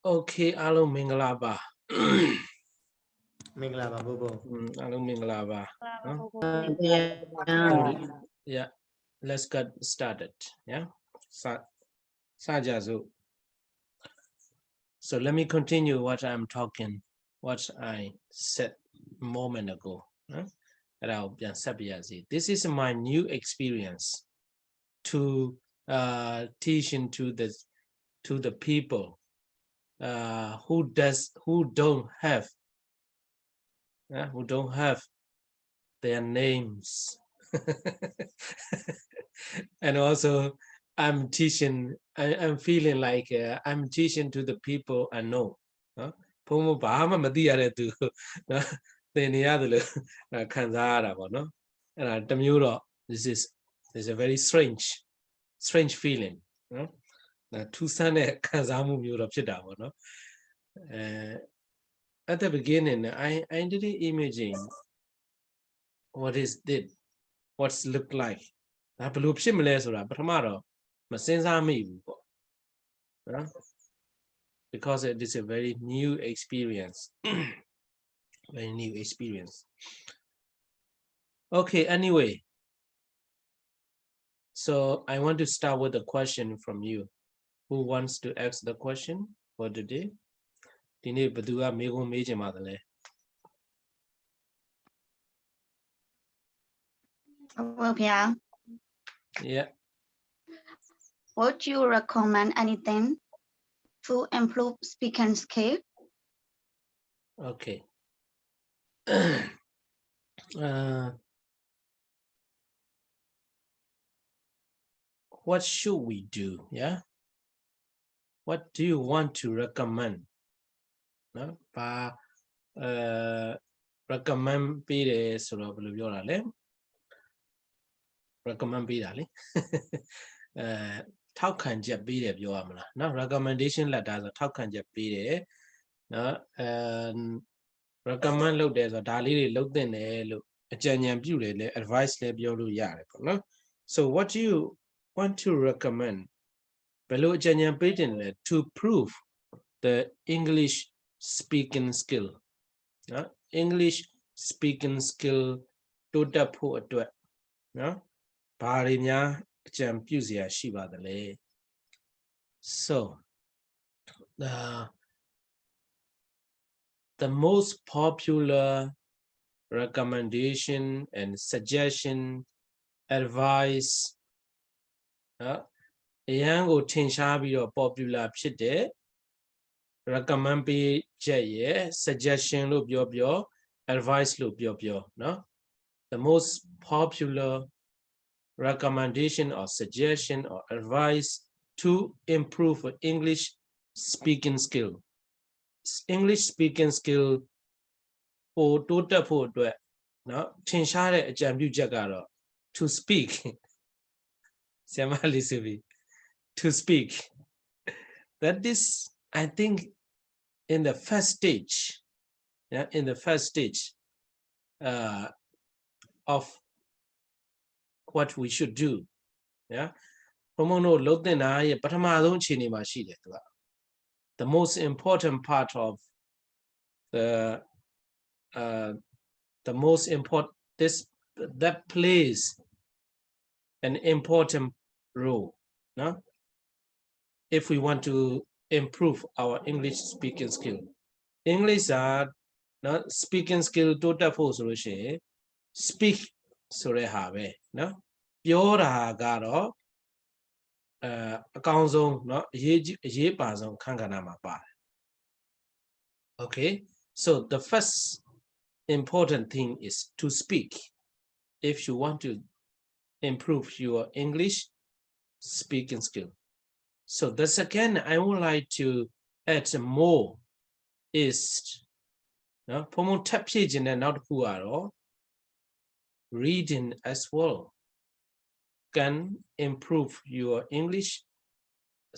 Okay, alo mingalaba. Mingla Bobo. Alo mingalaba. Yeah, let's get started. Yeah, Sajazu. So let me continue what I'm talking, what I said a moment ago. This is my new experience to teaching to the people who don't have their names. And also I'm feeling like I'm teaching to the people I know. Pomo Bahama Madia to the other Kanzara, no? And Tamuro, this is a very strange feeling. Two Sunday Kazamu Europe Chidavo, no? At the beginning, I didn't imagine what's look like. Because it is a very new experience. Very new experience. Okay, anyway. So I want to start with a question from you. Who wants to ask the question for today? Yeah. Would you recommend anything to improve speaking skill? Okay. What should we do? Yeah. What do you want to recommend? No? Recommend recommend ပေးတာလေ ထောက်ခံချက်ပေးတယ်ပြောရမလားเนาะ recommendation letter ဆိုထောက်ခံချက်ပေးတယ်เนาะ recommend လုပ်တယ်ဆိုဒါလေးတွေလုပ်သင့်တယ်လို့အကြံဉာဏ်ပြုတယ်လေ advice လည်းပြောလို့ရတယ်ပေါ့နော် so what do you want to recommend ဘယ်လိုအကြံဉာဏ်ပေးတင်လဲ to prove the English speaking skill เนาะ English speaking skill တိုးတက်ဖို့အတွက်เนาะ ဘာတွေများအကြံပြုစရာရှိပါသလဲ so the most popular recommendation and suggestion advice အရန်ကိုထင်ရှားပြီးတော့ popular ဖြစ်တဲ့ recommend ပေးချက်ရဲ့ suggestion လို့ပြောပြော advice လို့ပြောပြောเนาะ the most popular recommendation or suggestion or advice to improve English speaking skill. English speaking skill ကိုတိုးတက်ဖို့အတွက်เนาะထင်ရှားတဲ့အကြံပြုချက်ကတော့ to speak ဆရာမလေးဆိုပြီး to speak. That is, I think, in the first stage, yeah, in the first stage of what we should do. Yeah. The most important part of that plays an important role. No? If we want to improve our English speaking skill. English are not speaking skill total force speak ဆိုတဲ့ဟာပဲเนาะပြောတာကတော့အကောင်းဆုံးเนาะအရေးပါဆုံးခန်းကဏ္ဍမှာပါတယ် okay so the first important thing is to speak if you want to improve your English speaking skill. So the second I would like to add more is เนาะဘုံဘုံထပ်ဖြည့်ခြင်းနဲ့နောက်တစ်ခုကတော့reading as well can improve your English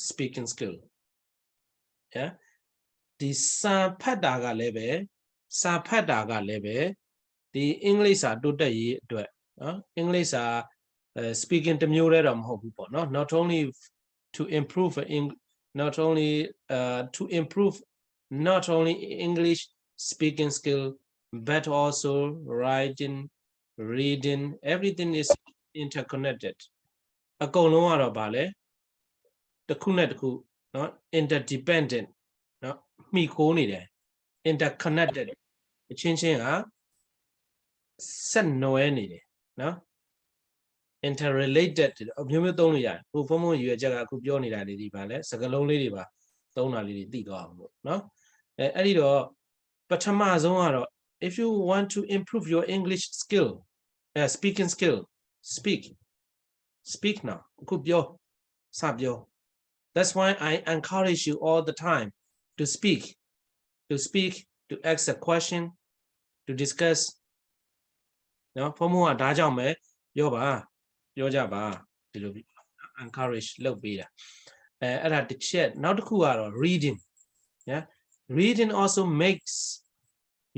speaking skill. Yeah. ဒီစာဖတ်တာကလည်းပဲစာဖတ်တာကလည်းပဲဒီ English စာတိုးတက်ရေးအတွက်เนาะ English စာ speaking တစ်မျိုးတည်းတော့မဟုတ်ဘူးပေါ့เนาะ not only to improve not only to improve not only English speaking skill, but also writing, reading, everything is interconnected. အကုန်လုံးကတော့ဗာလဲတစ်ခုနဲ့တစ်ခုเนาะ interdependent เนาะမှီခိုးနေတယ် interconnected အချင်းချင်းဟာဆက်နွယ်နေတယ်เนาะ interrelated အမျိုးမျိုးသုံးလို့ရတယ်ဟိုဖုံဖုံရွယ်ချက်ကအခုပြောနေတာလေးဒီဗာလဲစကားလုံးလေးတွေပါသုံးတာလေးတွေသိသွားအောင်လို့เนาะအဲ့ဒီတော့ပထမဆုံးကတော့ if you want to improve your English skill speaking skill speak now အခုပြောစပြော that's why I encourage you all the time to speak to ask a question to discuss နော်ဖုံဖုံကဒါကြောင့်ပဲပြောပါပြောကြပါဒီလို encourage လုပ်ပေးတာအဲ့ဒါတစ်ချက်နောက်တစ်ခုကတော့ reading yeah reading also makes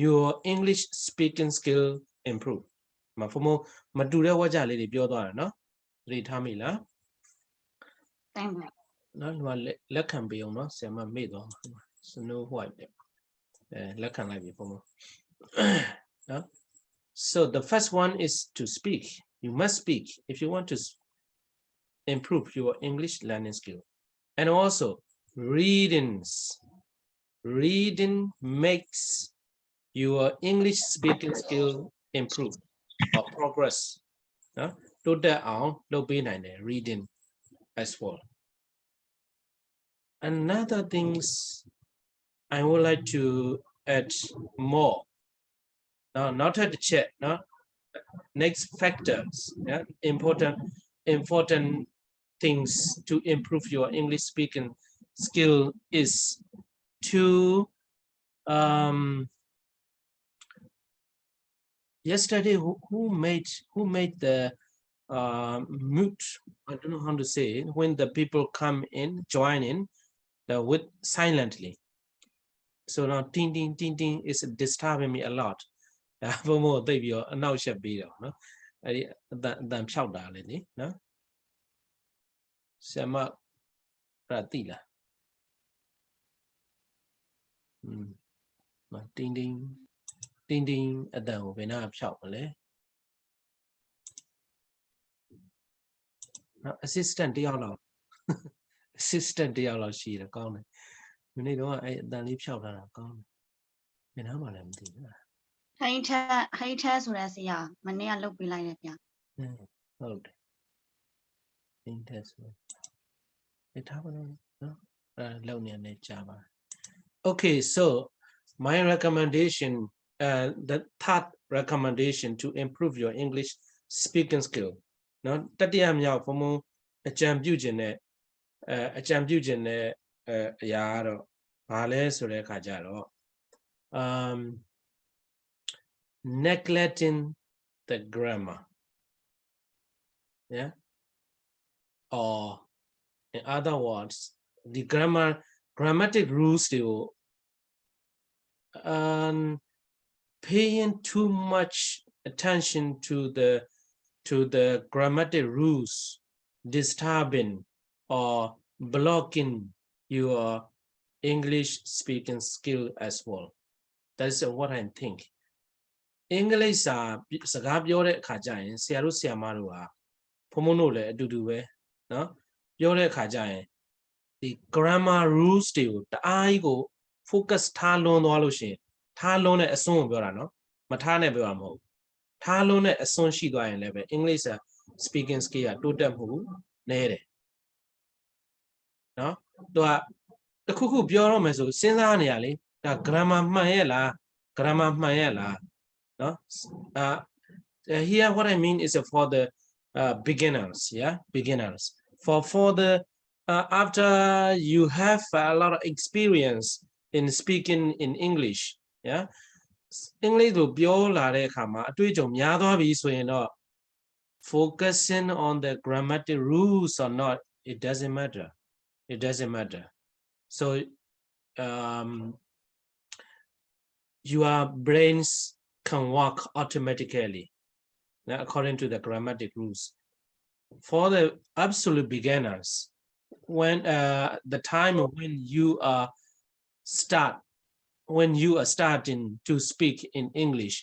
your English speaking skill improve မဖုံဖုံမတူတဲ့ဝါကြလေးတွေပြောသွားတယ်နော်သတိထားမိလား Thank you. နော်ဒီမှာလက်ခံပေးအောင်နော်ဆရာမမေ့သွားမှာ Snow White လက်ခံလိုက်ပြီဖုံဖုံနော် so the first one is to speak you must speak if you want to improve your English learning skill and also reading makes your English speaking skill improve or progress နော်တိုးတက်အောင်လုပ်ပေးနိုင်တယ် reading as well another things I would like to add more now not at the chat no next factors yeah important things to improve your English speaking skill is to yesterday who made the mute I don't know how to say it when the people come in join in with silently so now ding ding ding ding is disturbing me a lot ဘုံဘုံသိပြီးတော့အနောက်ရှက်ပြီးတော့နော်အဲ့ဒီအတန်ဖြောက်တာလေနိနော်ဆရာမပြတိလားတင်းတင်းအတန်ကိုဘယ်နာဖြောက်မလဲနော် assistant တယောက်လောက် assistant တယောက်လောက်ရှိတယ်ကောင်းတယ်ဒီနေ့တော့အဲ့အတန်လေးဖြောက်ထားတာကောင်းတယ်ဘယ်နာမှလည်းမသိဘူး Hater ဆိုတဲ့ဆရာမနေ့ကလုပ်ပေးလိုက်တယ်ဗျာဟုတ်တယ် interest ဒီထားပါတော့နော်လောက်နေနေကြပါ okay so my recommendation the third recommendation to improve your English speaking skill နော်တတိယမြောက်ဘုံဘုံအကြံပြုခြင်းနဲ့အရာကတော့ဘာလဲဆိုတဲ့အခါကျတော့ neglecting the grammar yeah or in other words the grammatic rules they will paying too much attention to the grammatic rules disturbing or blocking your English speaking skill as well that's what I think English စကားပြောတဲ့အခါကျရင်ဆရာတို့ဆရာမတို့ဟာဖုံဖုံတို့လည်းအတူတူပဲเนาะပြောတဲ့အခါကျရင်ဒီ grammar rules တွေကိုတအားကြီးကို focus ထားလွန်းသွားလို့ရှိရင်ထားလွန်းတဲ့အစွန်းကိုပြောတာเนาะမထားနဲ့ပြောတာမဟုတ်ထားလွန်းတဲ့အစွန်းရှိသွားရင်လည်းပဲ English speaking skill ကတိုးတက်မှုနည်းတယ်เนาะသူကတခုခုပြောတော့မယ်ဆိုစဉ်းစားနေရလေဒါ grammar မှန်ရဲ့လား no here what I mean is for the beginners yeah beginners for the after you have a lot of experience in speaking in English yeah English ကိုပြောလာတဲ့အခါမှာအတွေ့အကြုံများသွားပြီဆိုရင်တော့ focusing on the grammatic rules or not it doesn't matter so your brains can work automatically according to the grammatic rules. For the absolute beginners, when the time when you are starting to speak in English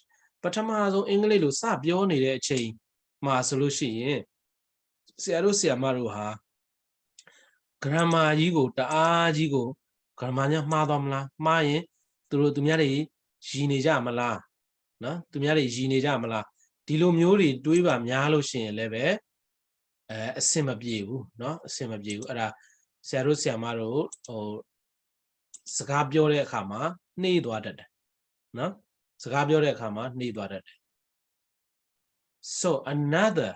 ပထမဆုံးအင်္ဂလိပ်လိုစပြောနေတဲ့အချိန်မှာဆိုလို့ရှိရင်ဆရာတို့ဆရာမတို့ဟာ grammar ကြီးကိုတအားကြီးကို grammar ညမှားသွားမလားမှားရင်သူများတွေရည်နေကြမလားနော်သူများတွေရည်နေကြမလားဒီလိုမျိုးတွေတွေးပါများလို့ရှိရင်လည်းပဲအဆင်မပြေဘူးเนาะအဆင်မပြေဘူးအဲ့ဒါဆရာတို့ဆရာမတို့ဟိုစကားပြောတဲ့အခါမှာနှေးသွားတတ်တယ်เนาะစကားပြောတဲ့အခါမှာနှေးသွားတတ်တယ် so another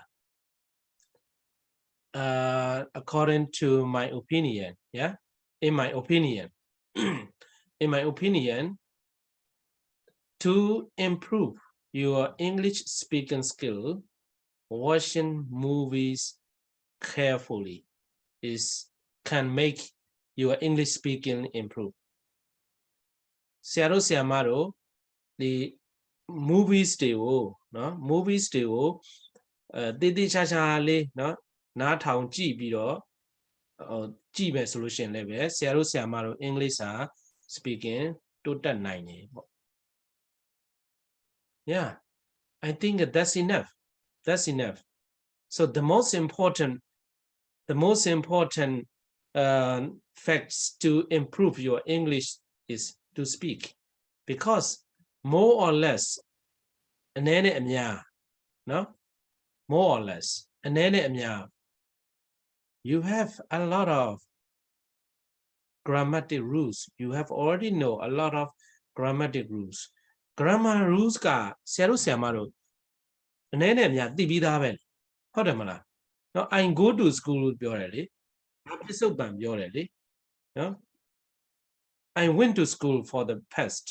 according to my opinion yeah in my opinion to improve your English speaking skill watching movies carefully can make your English speaking improve ဆရာတို့ဆရာမတို့ဒီ movies တွေကိုเนาะ movies တွေကိုတည်တည်ချာချာလေးเนาะနားထောင်ကြည့်ပြီးတော့ကြည့်မယ်ဆိုလို့ရှိရင်လည်းပဲဆရာတို့ဆရာမတို့ English စာ speaking တိုးတက်နိုင်နေပေါ့ yeah I think that's enough so the most important facts to improve your English is to speak because more or less အနေနဲ့အများเนาะ more or less အနေနဲ့အများ you have a lot of grammatic rules you have already know a lot of grammatic rules grammar rules ကဆရာတို့ဆရာမတို့အနေနဲ့အများသိပြီးသားပဲဟုတ်တယ်မလားเนาะ I go to school လို့ပြောတယ်လေဘာပစ္စုပန်ပြောတယ်လေเนาะ I went to school for the past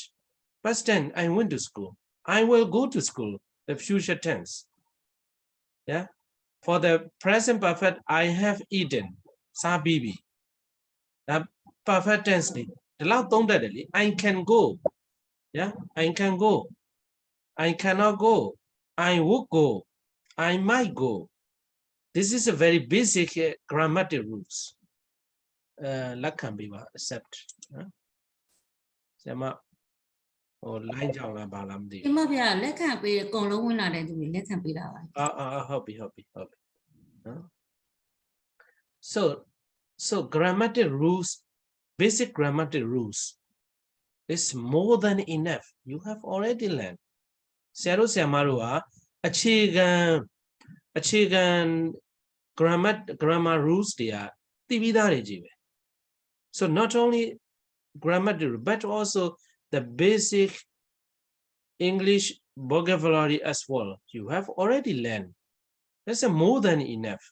tense I went to school I will go to school the future tense yeah for the present perfect I have eaten စားပြီးပြီဒါ perfect tense လေဒီလောက်သုံးတတ်တယ်လေ I can go yeah I can go I cannot go I would go I might go this is a very basic grammatic rules လက်ခံပေးပါ accept ဆရာမဟို line ကြောင်လားဘာလားမသိဘူး ဒီမှာဗျာလက်ခံပေးအကုန်လုံးဝင်လာတဲ့သူတွေလက်ခံပေးတာပါ ဟုတ်ပြီနော် so grammatic rules basic grammatic rules is more than enough you have already learned ဆရာတို့ဆရာမတို့ဟာအခြေခံ grammar rules တွေကသိပြီးသားတွေကြီးပဲ so not only grammatic but also the basic English vocabulary as well you have already learned that's more than enough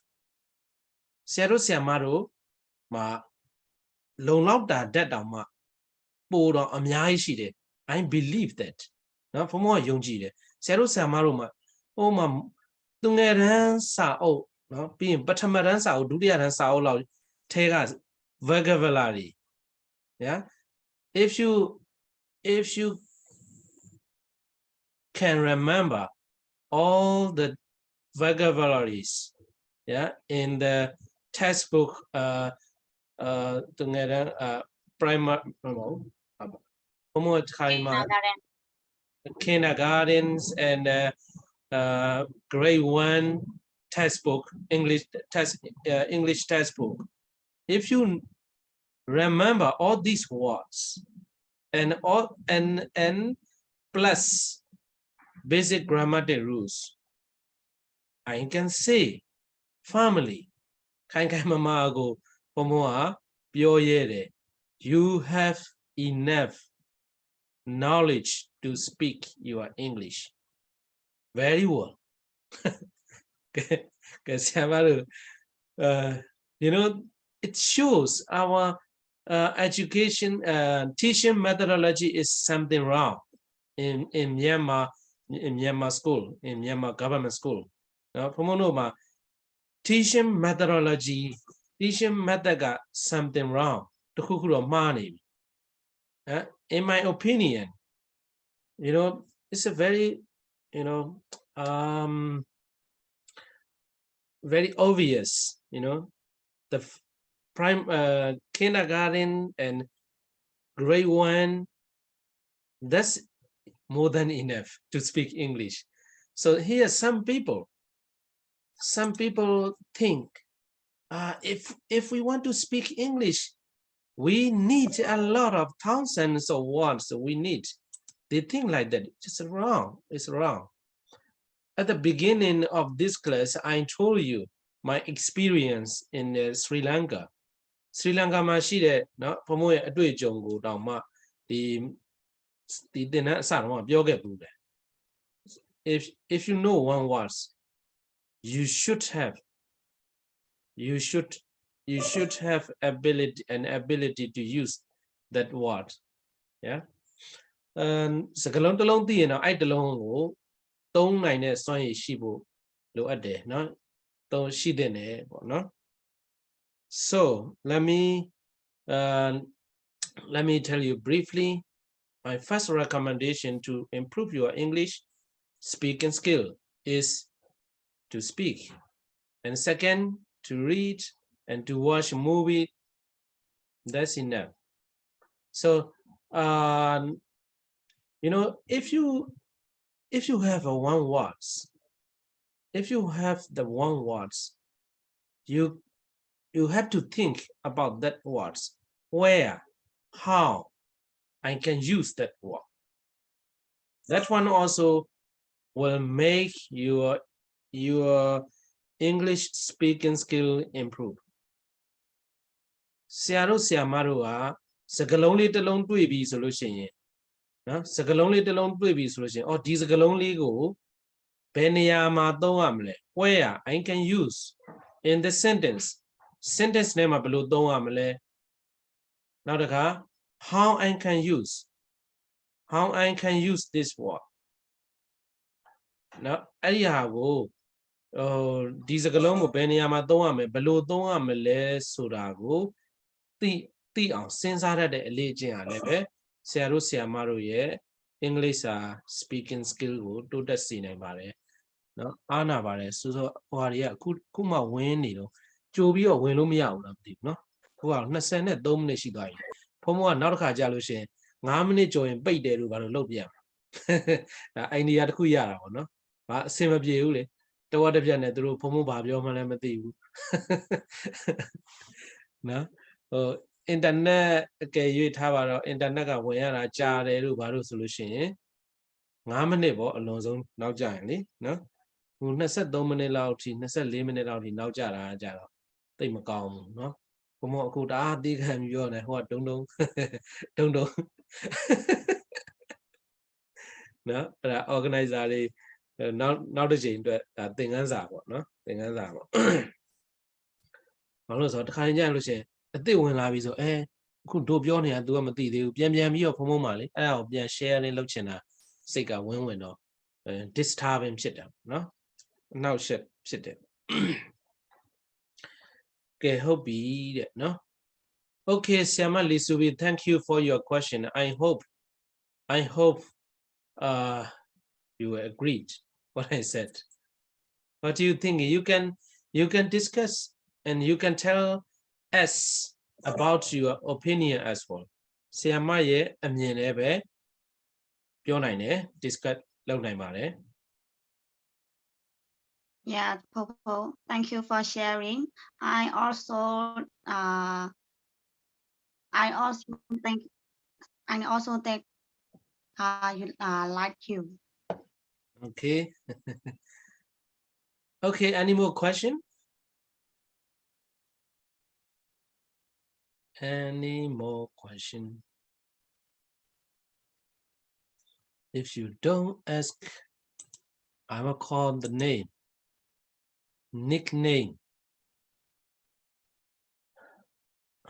ဆရာတို့ဆရာမတို့မှာလုံလောက်တာတက်တောင်မှပိုတော့အများကြီးရှိတယ် I believe that နော်ဘုံဘုံကယုံကြည်တယ်ဆရာတို့ဆရာမတို့မှာဟိုမှာသူငယ်တန်းစာအုပ်နော်ပြီးရင်ပထမတန်းစာအုပ်ဒုတိယတန်းစာအုပ်လောက်ထဲက vocabulary yeah if you can remember all the vocabularies yeah in the textbook primary kindergartens and grade 1 textbook English textbook if you remember all these words and plus basic grammatic rules I can say family ခိုင်ခိုင်မာမာကိုဘုံဘုံကပြောရတယ် you have enough knowledge to speak your English very well you know it shows our education teaching methodology is something wrong in Myanmar school in Myanmar government schoolဘုံဘုံတို့မှာteaching methodology teaching method got something wrong တခုခုတော့မှားနေပြီ in my opinion you know it's a very you know very obvious you know kindergarten and grade 1, that's more than enough to speak English. So here some people think if we want to speak English, we need a lot of thousands of words. We need. They think like that. It's wrong. It's wrong. At the beginning of this class, I told you my experience in Sri Lanka. Sri Lanka မှာရှိတဲ့เนาะဘုံဘုံရဲ့အတွေ့အကြုံကိုတောင်မှဒီသင်တန်းအစတော့ပြောခဲ့ဘူးတယ် if you know one words, you should have ability to use that word. Yeah. စကားလုံးတစ်လုံးသိရင်တော့အဲ့တစ်လုံးကိုသုံးနိုင်တဲ့စွမ်းရည်ရှိဖို့လိုအပ်တယ်เนาะသုံးရှိတဲ့နယ်ပေါ့เนาะ So let me tell you briefly my first recommendation to improve your English speaking skill is to speak, and second, to read and to watch a movie. That's enough. So you know, if you have a one words, if you have the one words, you have to think about that words, where, how I can use that word. That one also will make your English speaking skill improve. ဆရာတို့ဆရာမတို့ကစကားလုံးလေးတစ်လုံးတွေ့ပြီဆိုလို့ရှိရင်နော်စကားလုံးလေးတစ်လုံးတွေ့ပြီဆိုလို့ရှိရင်ဒီစကားလုံးလေးကိုဘယ်နေရာမှာသုံးရမလဲ where I can use in the sentence ထဲမှာဘယ်လိုသုံးရမလဲနောက်တစ်ခါ how I can use this word နော်အဲ့ဒီဟာကိုဒီစကားလုံးကိုဘယ်နေရာမှာသုံးရမလဲဘယ်လိုသုံးရမလဲဆိုတာကိုသိအောင်စဉ်းစားရတဲ့အလေ့အကျင့်အားလည်းပဲဆရာတို့ဆရာမတို့ရဲ့ English speaking skill ကိုတိုးတက်စေနိုင်ပါတယ်နော်အားနာပါတယ်ဆိုတော့ဟိုဟာတွေကခုမှဝင်နေတော့ကြိုပြီးတော့ဝင်လို့မရဘူးလားမသိဘူးနော်ခုက23မိနစ်ရှိသွားပြီဖုန်းကနောက်တစ်ခါကြာလို့ရှိရင်5မိနစ်ကျော်ရင်ပိတ်တယ်လို့ဘာလို့လုပ်ပြရမှာဒါအိုင်ဒီယာတစ်ခုရတာပေါ့နော်ဘာအဆင်မပြေဘူးလေတဝက်တစ်ပြက်နဲ့သူတို့ဖုန်းဘာပြောမှလည်းမသိဘူးနော်အင်တာနက်အကယ်၍ထားပါတော့အင်တာနက်ကဝင်ရတာကြားတယ်လို့ဘာလို့ဆိုလို့ရှိရင်5မိနစ်ပေါ့အလွန်ဆုံးနောက်ကြရင်လေနော်ဟို23မိနစ်လောက်ထိ24မိနစ်လောက်ထိနောက်ကြတာကြတော့သိမကောင်းဘူးနော်ဘုံအခုတအားသိခံပြီးပြောနေဟိုကဒုံနော်အဲ့ဒါ organizer တွေနောက်တစ်ချိန်အတွက်ဒါသင်ခန်းစာပေါ့နော်သင်ခန်းစာပေါ့ဘာလို့ဆိုတော့တစ်ခါရင်ကြလို့ရှိရင်အစ်စ်ဝင်လာပြီဆိုအခုတို့ပြောနေတာ तू ကမသိသေးဘူးပြန်ပြီးတော့ဖုံးပါလေအဲ့ဒါကိုပြန် share လေးလုပ်ချင်တာစိတ်ကဝင်တော့disturbing ဖြစ်တယ်နော်အနှောက်အယှက်ဖြစ်တယ်ကဲဟုတ်ပြီတဲ့နော် Okay Siama Lisubi, thank you for your question. I hope you agreed what I said. What do you think? You can discuss and you can tell us about your opinion as well. Siama ye amienလည်းပဲပြောနိုင်တယ် discuss လုပ်နိုင်ပါတယ် Yeah, Popo, thank you for sharing. I also think you like you. Okay. Okay, any more question? Any more question? If you don't ask, I will call the name. Nickname.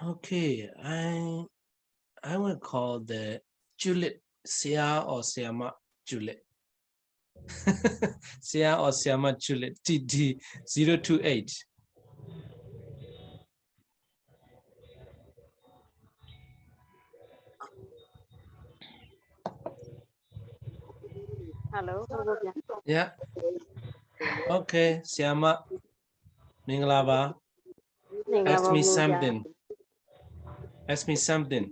Okay, I will call the Juliet Sia or Siama Juliet. Sia or Siama Juliet TD 028. Hello. Yeah. Okay, Siama. Mingalaba. Ask me something. Ask me something.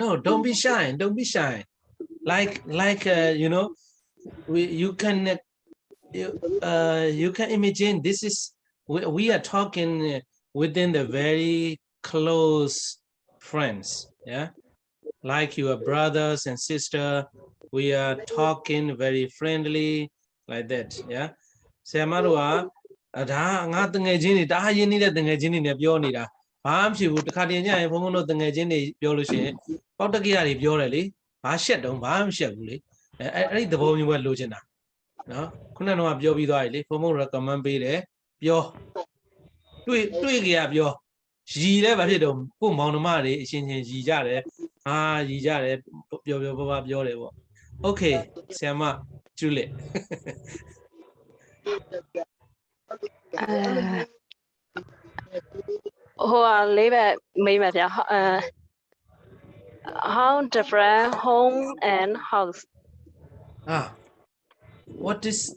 No, don't be shy. Don't be shy. Like you know, you can imagine this is we are talking within the very close friends. Yeah, like your brothers and sister. We are talking very friendly like that. Yeah. ဆရာမတို့ကဒါငါတငယ်ချင်းတွေတအားရင်းနှီးတဲ့တငယ်ချင်းတွေနဲ့ပြောနေတာဘာမှဖြစ်ဘူးတခါတည်းညရင်ဘုန်းဘုန်းတို့တငယ်ချင်းတွေပြောလို့ရှိရင်ပေါက်တကိရတွေပြောတယ်လေဘာရှက်တုံးဘာမှရှက်ဘူးလေအဲ့ဒီသဘောမျိုးပဲလိုချင်တာနော်ခုနကတော့ပြောပြီးသွားပြီလေဘုန်းဘုန်း recommend ပေးတယ်ပြောတွေ့ကြရပြောရည်လည်းဘာဖြစ်တော့ကို့မောင်နှမတွေအချင်းချင်းရည်ကြတယ်ရည်ကြတယ်ပြောပါပြောတယ်ပေါ့ Okay ဆရာမကျူလက် how different home and house? What is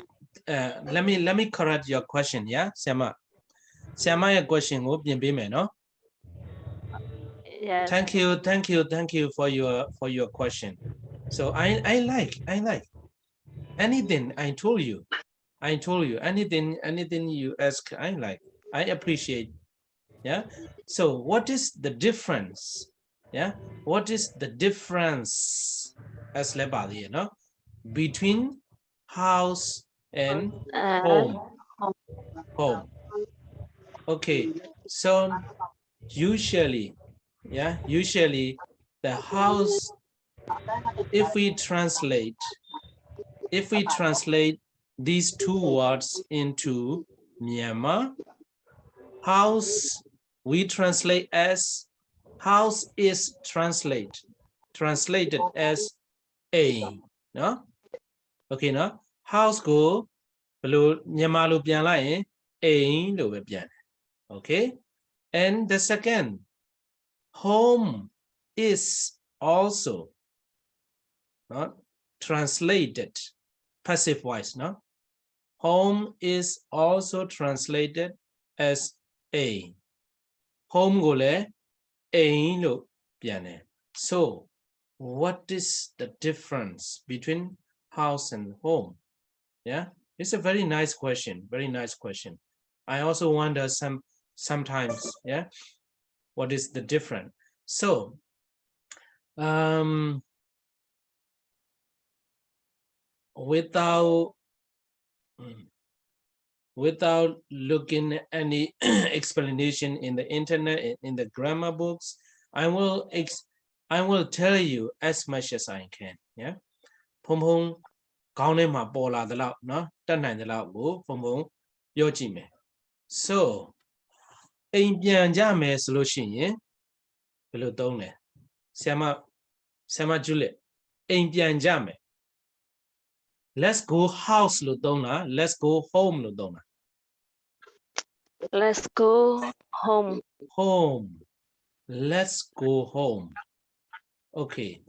let me correct your question, yeah, Siama your question go bien bien no? Yes. Thank you for your question. So I like anything I told you anything you ask I like I appreciate. Yeah, so what is the difference? Yeah, what is the difference as lebali, you know, between house and home? Okay, so usually the house, if we translate these two words into Myanmar, house we translate as house is translated as a, no? Okay, no? House go below Myanmar lo pian la yin a lo be pian. Okay? And the second, home is also not translated passive voice, no? Home is also translated as a. Home go le a lo pian. So what is the difference between house and home? Yeah, it's a very nice question. I also wonder sometimes, yeah, what is the difference? So without looking at any explanation in the internet, in the grammar books, I will tell you as much as I can. Yeah, Pom Pom Kaune ma pola the loud, no, Tanai the loud go, Pom Pom Yojime. So, in Pianjame solution, yeah, below Done, Sama Juliet, in Pianjame. Let's go house Ludona, let's go home Ludona. Let's go home. Home. Let's go home. Okay.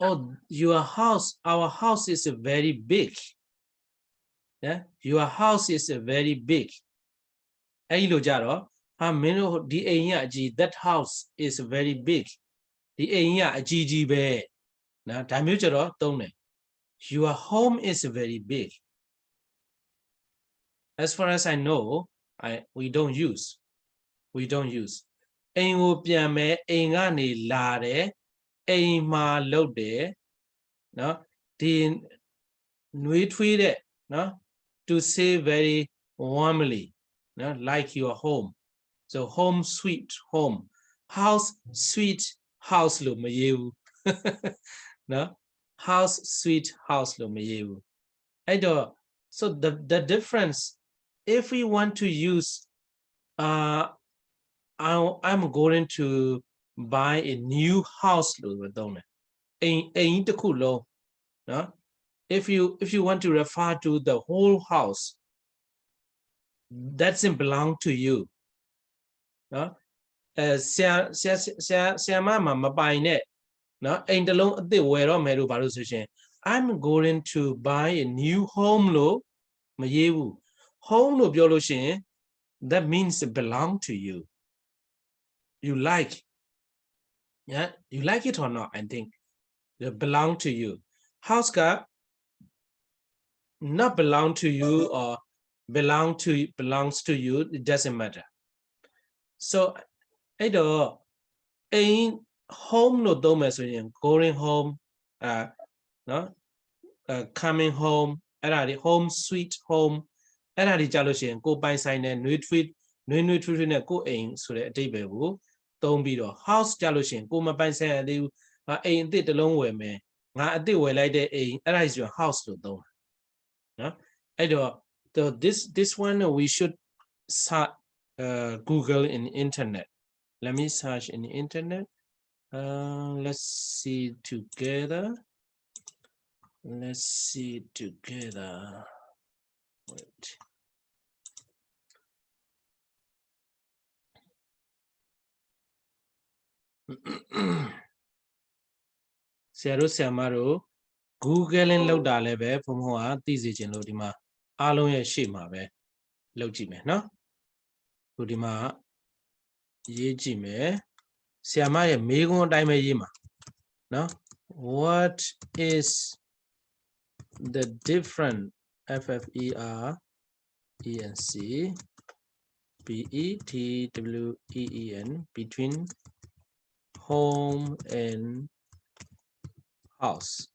Oh, your house, our house is very big. Yeah, your house is very big. Hey, Lojaro, that house is very big. The GGB. Now, Tamujaro, don't. Your home is very big. As far as I know, we don't use. Aingo piame aingani lare, aima lode, no, tin nuitwide, no, to say very warmly, no, like your home. So home sweet home, house sweet house lo mayu, no, house sweet house lo mayu. I do. So the difference, if we want to use, I'm going to buy a new house, no? If you want to refer to the whole house, that doesn't belong to you. No? Mama buy it. No, ain't alone the wear on meru baru sushin. I'm going to buy a new home lo mayewu. Home lo byo lo shin, that means it belong to you. You like. Yeah, you like it or not, I think. It belong to you. House ka not belong to you or belongs to you, it doesn't matter. So either a home no dome going home, no, coming home, home sweet home, go by sign and new tweet go in so that table will don't be the house jaloshin, go my by saying they ain't did alone with me. I do like the is your house to do. No, this one we should search Google in internet. Let me search in the internet. Let's see together. Let's see together. Wait. Google and load a from who this is in Lodima. Alone shima be logime, no? Lodima yejime. Siamaya megon dime yima. No? What is the difference FFERENC BETWEEN between home and house?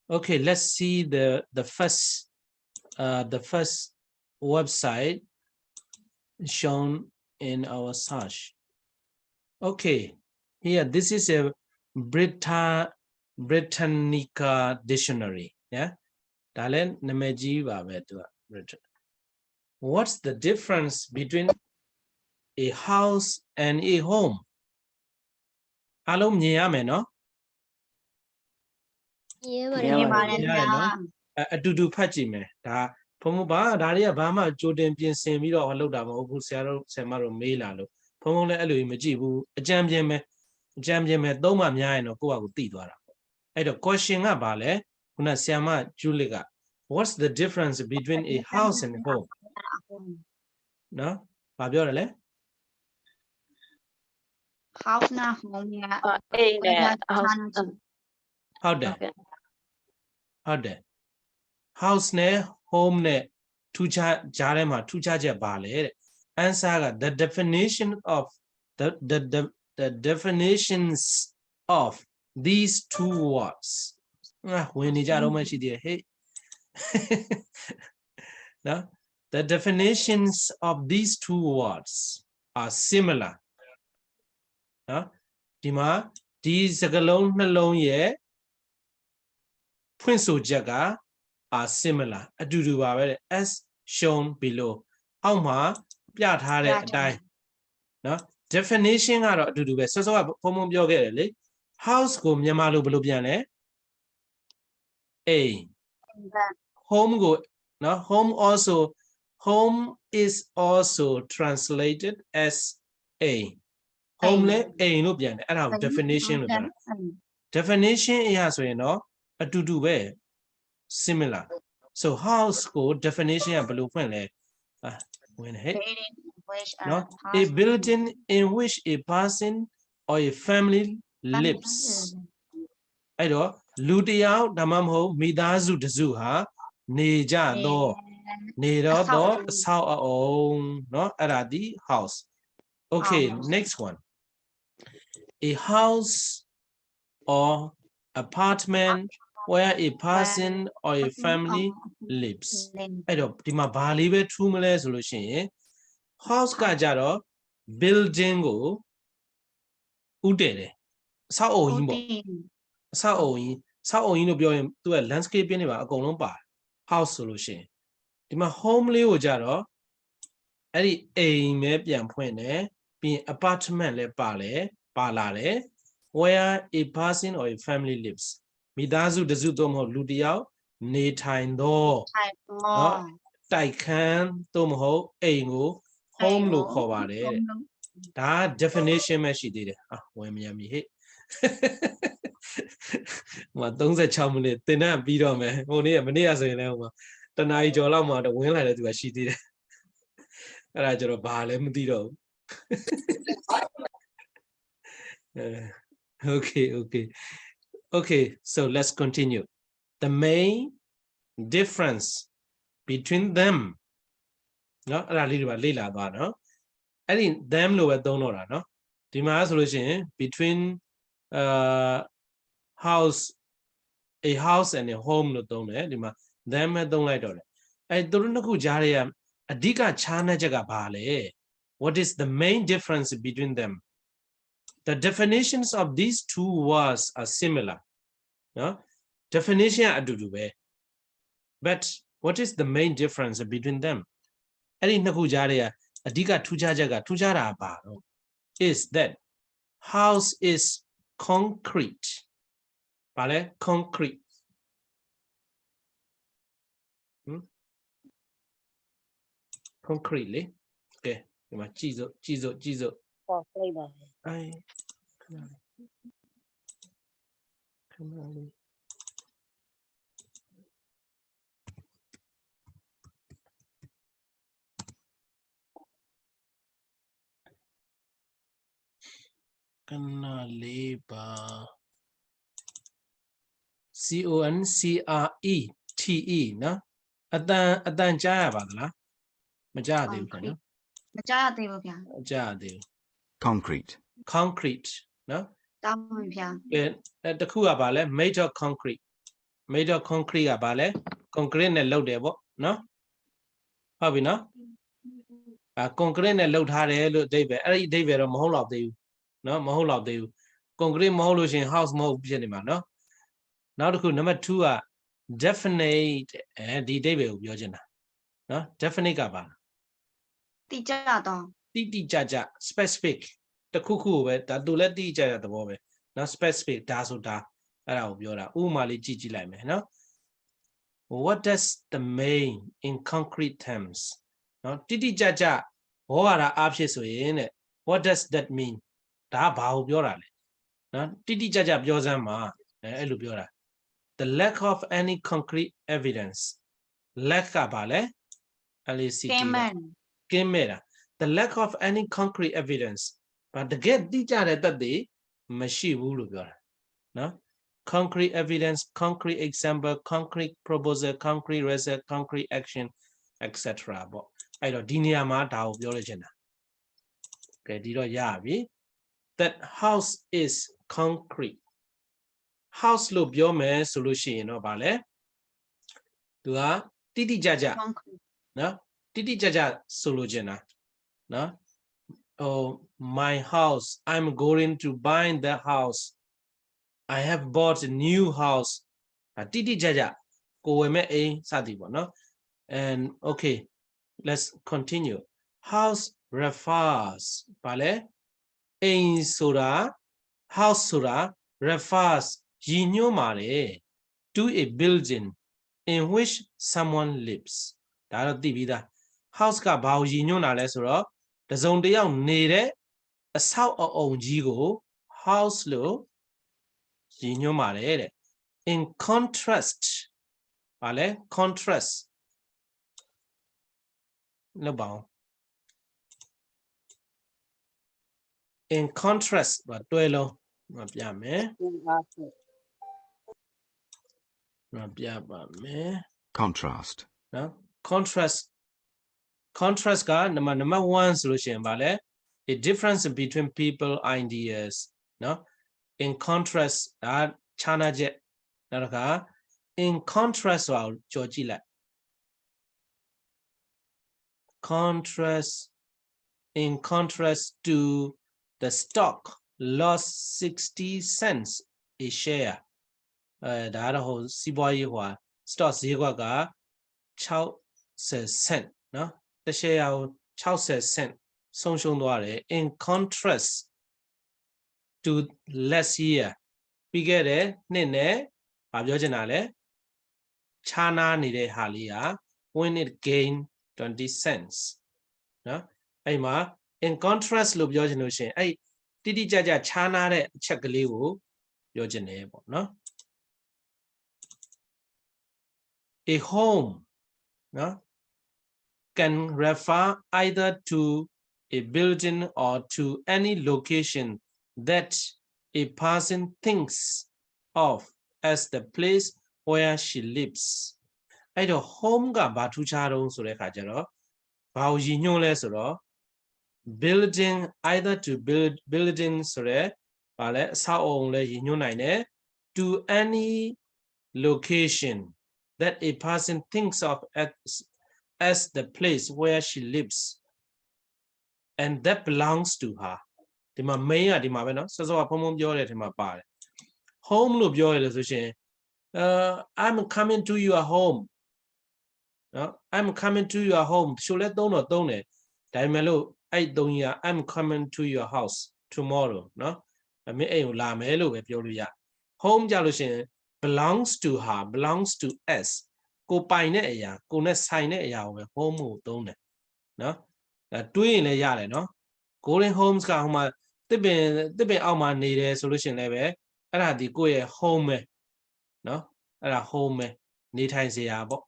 Okay, let's see the first website shown in our search. Okay, here this is a Britannica dictionary. Yeah, what's the difference between a house and a home? Alom nyame no? A do patchy me. Da Pomoba, Daria Bama, Jordan Pian Semiro, or Loda, who Samaro Melalo, Pomole Elu Majibu, a jam jam Doma Miano, go out Tidwara. I had a question about it, Una Siama Juliga. What's the difference between a house and a home? No? Fabiole? House na home ya. A nè, house. How that? Okay. How that? House ne, home ne, tuja jarema, tuja jabale. Answer the definition of the definitions of these two words. When you hey. No? The definitions of these two words are similar. Dima, these alone ye Prince Jaga are similar. As shown below. How ma die. No? Definition are to do so Pomo Yogere. House go Yamalu Blubiane. A home go no home is also translated as a homele a no bien and our definition definition is so you know a to do way similar. So house go definition below when no a building in which a person or a family lives. I do Ludiao Damamho Midazu Dazuha Neja do Neda do Sao own no Aradi house. Okay, next one. A house or apartment where a person or a family lives. I do Tima Bali be Tumale solution. House Kajaro building go Udere Sao Imbo. Sao no bio to a landscape in a golomba house solution. Dima homely ojaro Eddie a map yan point being apartment le palare where a person or a family lives. Midazu the zudomo ludiao ne time do Taikan tomo aingo home lo covare. That definition she did. When me hit mà 36 မိနစ်တင်တဲ့ပြီးတော့မယ်ဟိုနေ့ကမနေ့ကဆိုရင်လည်းဟိုမှာတနားရီကျော်လောက်မှတော့ဝင်လာတဲ့သူကရှိသေးတယ်အဲ့ဒါကျတော့ဘာလဲမသိတော့ဘူး okay so let's continue the main difference between them เนาะအဲ့ဒါလေးတွေပါလေ့လာသွားเนาะအဲ့ဒီ them လို့ပဲသုံးတော့တာเนาะဒီမှာဆိုလို့ရှိရင် between a house and a home လို့သုံးတယ်ဒီမှာ them ပဲသုံးလိုက်တော့တယ်အဲ့သူတို့နှစ်ခုကြားထဲကအဓိကခြားနားချက်ကဘာလဲ what is the main difference between them the definitions of these two words are similar เนาะ definition အတူတူပဲ but what is the main difference between them အဲ့ဒီနှစ်ခုကြားထဲကအဓိကထူးခြားချက်ကထူးခြားတာပါတော့ is that house is concrete ဘာလဲ concrete concrete လေ okay ဒီမှာကြည့်စို့ပေါ်ပြလိုက်ပါ အဲခဏလေး ခဏလေးပါ CONCRETE နော်အတန်ကြားရပါသလားမကြားသေးဘူးခင်ဗျာ မကြားရသေးဘူးဗျာ မကြားသေးဘူး concrete, concrete နော် တောင်းပါဗျာ တခုကဘာလဲ made of concrete ကဘာလဲ concrete နဲ့လုပ်တယ်ပေါ့နော်ဟုတ်ပြီနော်concrete နဲ့လုပ်ထားတယ်လို့အဓိပ္ပာယ်အဲ့ဒီအဓိပ္ပာယ်တော့မဟုတ်တော့သေးဘူးနော်မဟုတ်တော့သေးဘူး concrete မဟုတ်လို့ရှင် house မဟုတ်ဖြစ်နေမှာနော်နောက်တစ်ခု number 2က definite ဒီအဓိပ္ပာယ်ကိုပြောချင်တာနော် definite ကဘာလဲ တိကျတော့ တိကျကျ specific တခုခုကိုပဲဒါသူလည်းတိကျတဲ့သဘောပဲနော် specific ဒါဆိုတာအဲ့ဒါကိုပြောတာဥပမာလေးကြည့်လိုက်မယ်နော် what does the main in concrete terms နော်တိကျကျဘောဟာတာအားဖြင့်ဆိုရင်တဲ့ what does that mean ဒါဘာကိုပြောတာလဲနော်တိကျကျပြောစမ်းပါအဲ့လိုပြောတာ the lack of any concrete evidence lack ကဘာလဲ LACK ကင်းမဲ့တာ the lack of any concrete evidence ဘာတကယ်တိကျတဲ့သက်သေမရှိဘူးလို့ပြောတာနော် concrete evidence concrete example concrete proposal concrete result concrete action etc ပေါ့အဲ့တော့ဒီနေရာမှာဒါကိုပြောလို့ချင်တာကဲဒီတော့ရပြီ that house is concrete house လို့ပြောမယ်ဆိုလို့ရှိရင်တော့ဗာလဲသူကတိကျကျနော်တိကျကျဆိုလို့ချင်တာနော် oh my house I'm going to buy the house I have bought a new house တိကျကျကိုဝယ်မဲ့အိမ်စသည်ပေါ့နော် and okay let's continue house refers ဗာလဲအိမ်ဆိုတာ house ဆိုတာ refers ရည်ညွှန်းပါတယ် to a building in which someone lives ဒါတော့သိပြီးသား house ကဘာကိုရည်ညွှန်းတာလဲဆိုတော့တစုံတစ်ယောက်နေတဲ့အဆောက်အအုံကြီးကို house လို့ရည်ညွှန်းပါတယ်တဲ့ in contrast ဘာလဲ contrast လောက်ပါအောင် in contrast ဘာတွဲလုံးမပြမယ်မပြပါမယ် contrast, နော် contrast ကနံပါတ်1ဆိုလို့ရှိရင်ဗာလဲ a difference between people ideas နော် in contrast ဒါခြားနာချက်နောက်တစ်ခါ in contrast ဆိုတာကိုကြော်ကြည့်လိုက် in contrast to the stock lost 60 cents a share ဒါတော့ဟိုစီးပွားရေးဟို stock ဈေးကွက်က60 cent နော်တစ် share ကို60 cent ဆုံးရှုံးသွားတယ် in contrast to last year ပြီးခဲ့တဲ့နှစ်နဲ့ဘာပြောချင်တာလဲခြားနားနေတဲ့ဟာလေးက when it gain 20 cents နော်အဲ့မှာ in contrast လို့ပြောချင်လို့ရှိရင်အဲ့ တိတိကျကျခြားနာတဲ့အချက်ကလေးကိုပြောချင်တယ်ပေါ့နော် a home နော် can refer either to a building or to any location that a person thinks of as the place where she lives အဲ့တော့ home ကဘာထူးခြားတော့ဆိုတဲ့အခါကျတော့ဘာကိုရည်ညွှန်းလဲဆိုတော့ building either to building ဆိုတဲ့ဘာလဲအဆောက်အအုံလဲရည်ညွှန်းနိုင်တယ် to any location that a person thinks of as the place where she lives and that belongs to her ဒီမှာ main ကဒီမှာပဲเนาะစောစောကဖုံဖုံပြောတဲ့ဒီမှာပါတယ် home လို့ပြောရလို့ဆိုရှင်I'm coming to your home เนาะ I'm coming to your home ချိုလဲသုံးတော့သုံးတယ်ဒါပေမဲ့လို့အဲ့သုံးကြီးက I'm coming to your house tomorrow เนาะအမေအိမ်ကိုလာမယ်လို့ပဲပြောလို့ရ home ကြလို့ရှင်belongs to her belongs to us ကိုပိုင်တဲ့အရာကိုနဲ့ဆိုင်တဲ့အရာကိုပဲ home ကိုသုံးတယ်နော်အဲတွေးရင်လည်းရတယ်နော် golden homes ကဟိုမှာတစ်ပင်အောက်မှာနေတယ်ဆိုလို့ရှင်လည်းပဲအဲ့ဒါဒီကိုယ့်ရဲ့ home ပဲနော်အဲ့ဒါ home ပဲနေထိုင်စရာပေါ့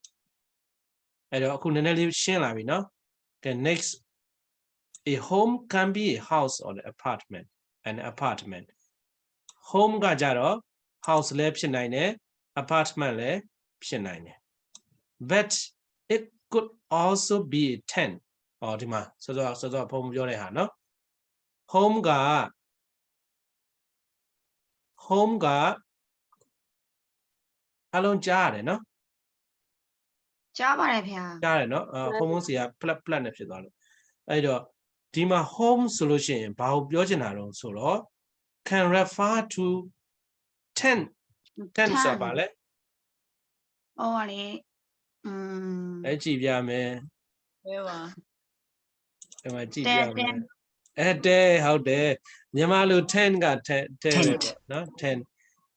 အဲ့တော့အခုနည်းနည်းလေးရှင်းလာပြီနော် okay next a home can be a house or an apartment home ကကြတော့ house လည်းဖြစ်နိုင်တယ် apartment လည်းဖြစ်နိုင်တယ် but it could also be a tent အော်ဒီမှာစောစောဖုံပြောတဲ့ဟာနော် home ကအလုံးကြားရတယ်နော် ကြားပါတယ်ဗျာ ကြားတယ်နော်ဖုံစီက flat နဲ့ဖြစ်သွားလို့အဲ့တော့ဒီမှာ home ဆိုလို့ရှိရင်ဘာကိုပြောချင်တာတော့ဆိုတော့ can refer to tent ဆိုတာဘာလဲ ဟောလေအဲ့ကြည့်ပြမယ် ဘယ်ပါ အဲ့မှာကြည့်ပြမယ်အဲ့တဲဟုတ်တယ်မြန်မာလို tent က tent ပဲပေါ့နော် tent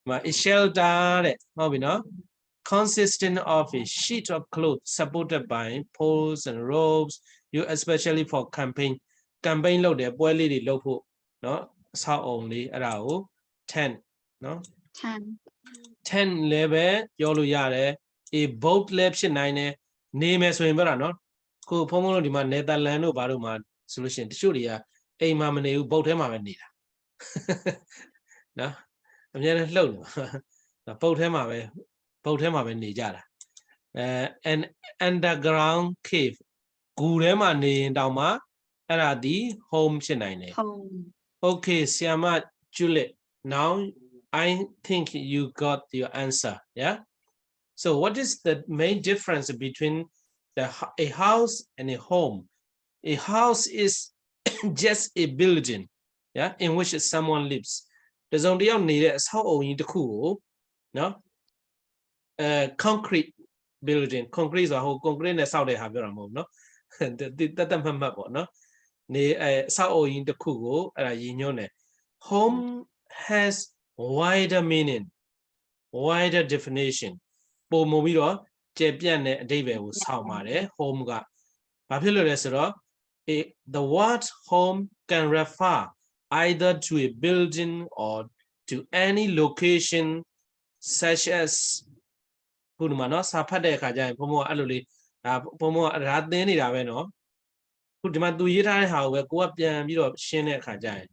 မှာ a shelter တဲ့ဟုတ်ပြီနော် consisting of a sheet of cloth supported by poles and ropes you especially for campaign လုပ်တယ်ပွဲလေးတွေလုပ်ဖို့နော်အဆောက်အုံလေးအဲ့ဒါကို tent နော် tent လည်းပဲပြောလို့ရတယ် a boat လည်းဖြစ်နိုင်တယ်နေမယ်ဆိုရင်ပြောတာနော်ခုဖုံးလို့ဒီမှာနယ်သာလန်တို့ဘာလို့မှဆိုလို့ရှိရင်တချို့တွေကအိမ်မှာမနေဘူး boat ထဲမှာပဲနေတာနော်အများနဲ့လှုပ်နေ boat ထဲမှာပဲနေကြတာan underground cave ဂူထဲမှာနေရင်တောင်မှအဲ့ဒါဒီ home ဖြစ်နိုင်တယ် okay ဆရာမ Juliet now I think you got your answer yeah so what is the main difference between a house and a home a house is just a building yeah in which someone lives တစုံတစ်ယောက်နေတဲ့အဆောက်အုံကြီးတစ်ခုကိုနော် concrete building concrete ဆိုတာဟို concrete နဲ့ဆောက်တဲ့ဟာပြောတာမဟုတ်ဘူးနော်တတ်မှတ်ပေါ့နော်နေအဆောက်အုံကြီးတစ်ခုကိုအဲ့ဒါရည်ညွှန်းတယ် home has wider meaning wider definition ပုံမပြီးတော့ကျေပြန့်တဲ့အဓိပ္ပာယ်ကိုဆောင်းပါတယ် home ကဘာဖြစ်လို့လဲဆိုတော့ the word home can refer either to a building or to any location such as ခုဒီမှာနော်စာဖတ်တဲ့အခါကျရင်ဘုံဘုံကအဲ့လိုလေးဒါဘုံဘုံကရာသင်းနေတာပဲနော်ခုဒီမှာသူရေးထားတဲ့ဟာကိုပဲကိုကပြန်ပြီးတော့ရှင်းတဲ့အခါကျရင်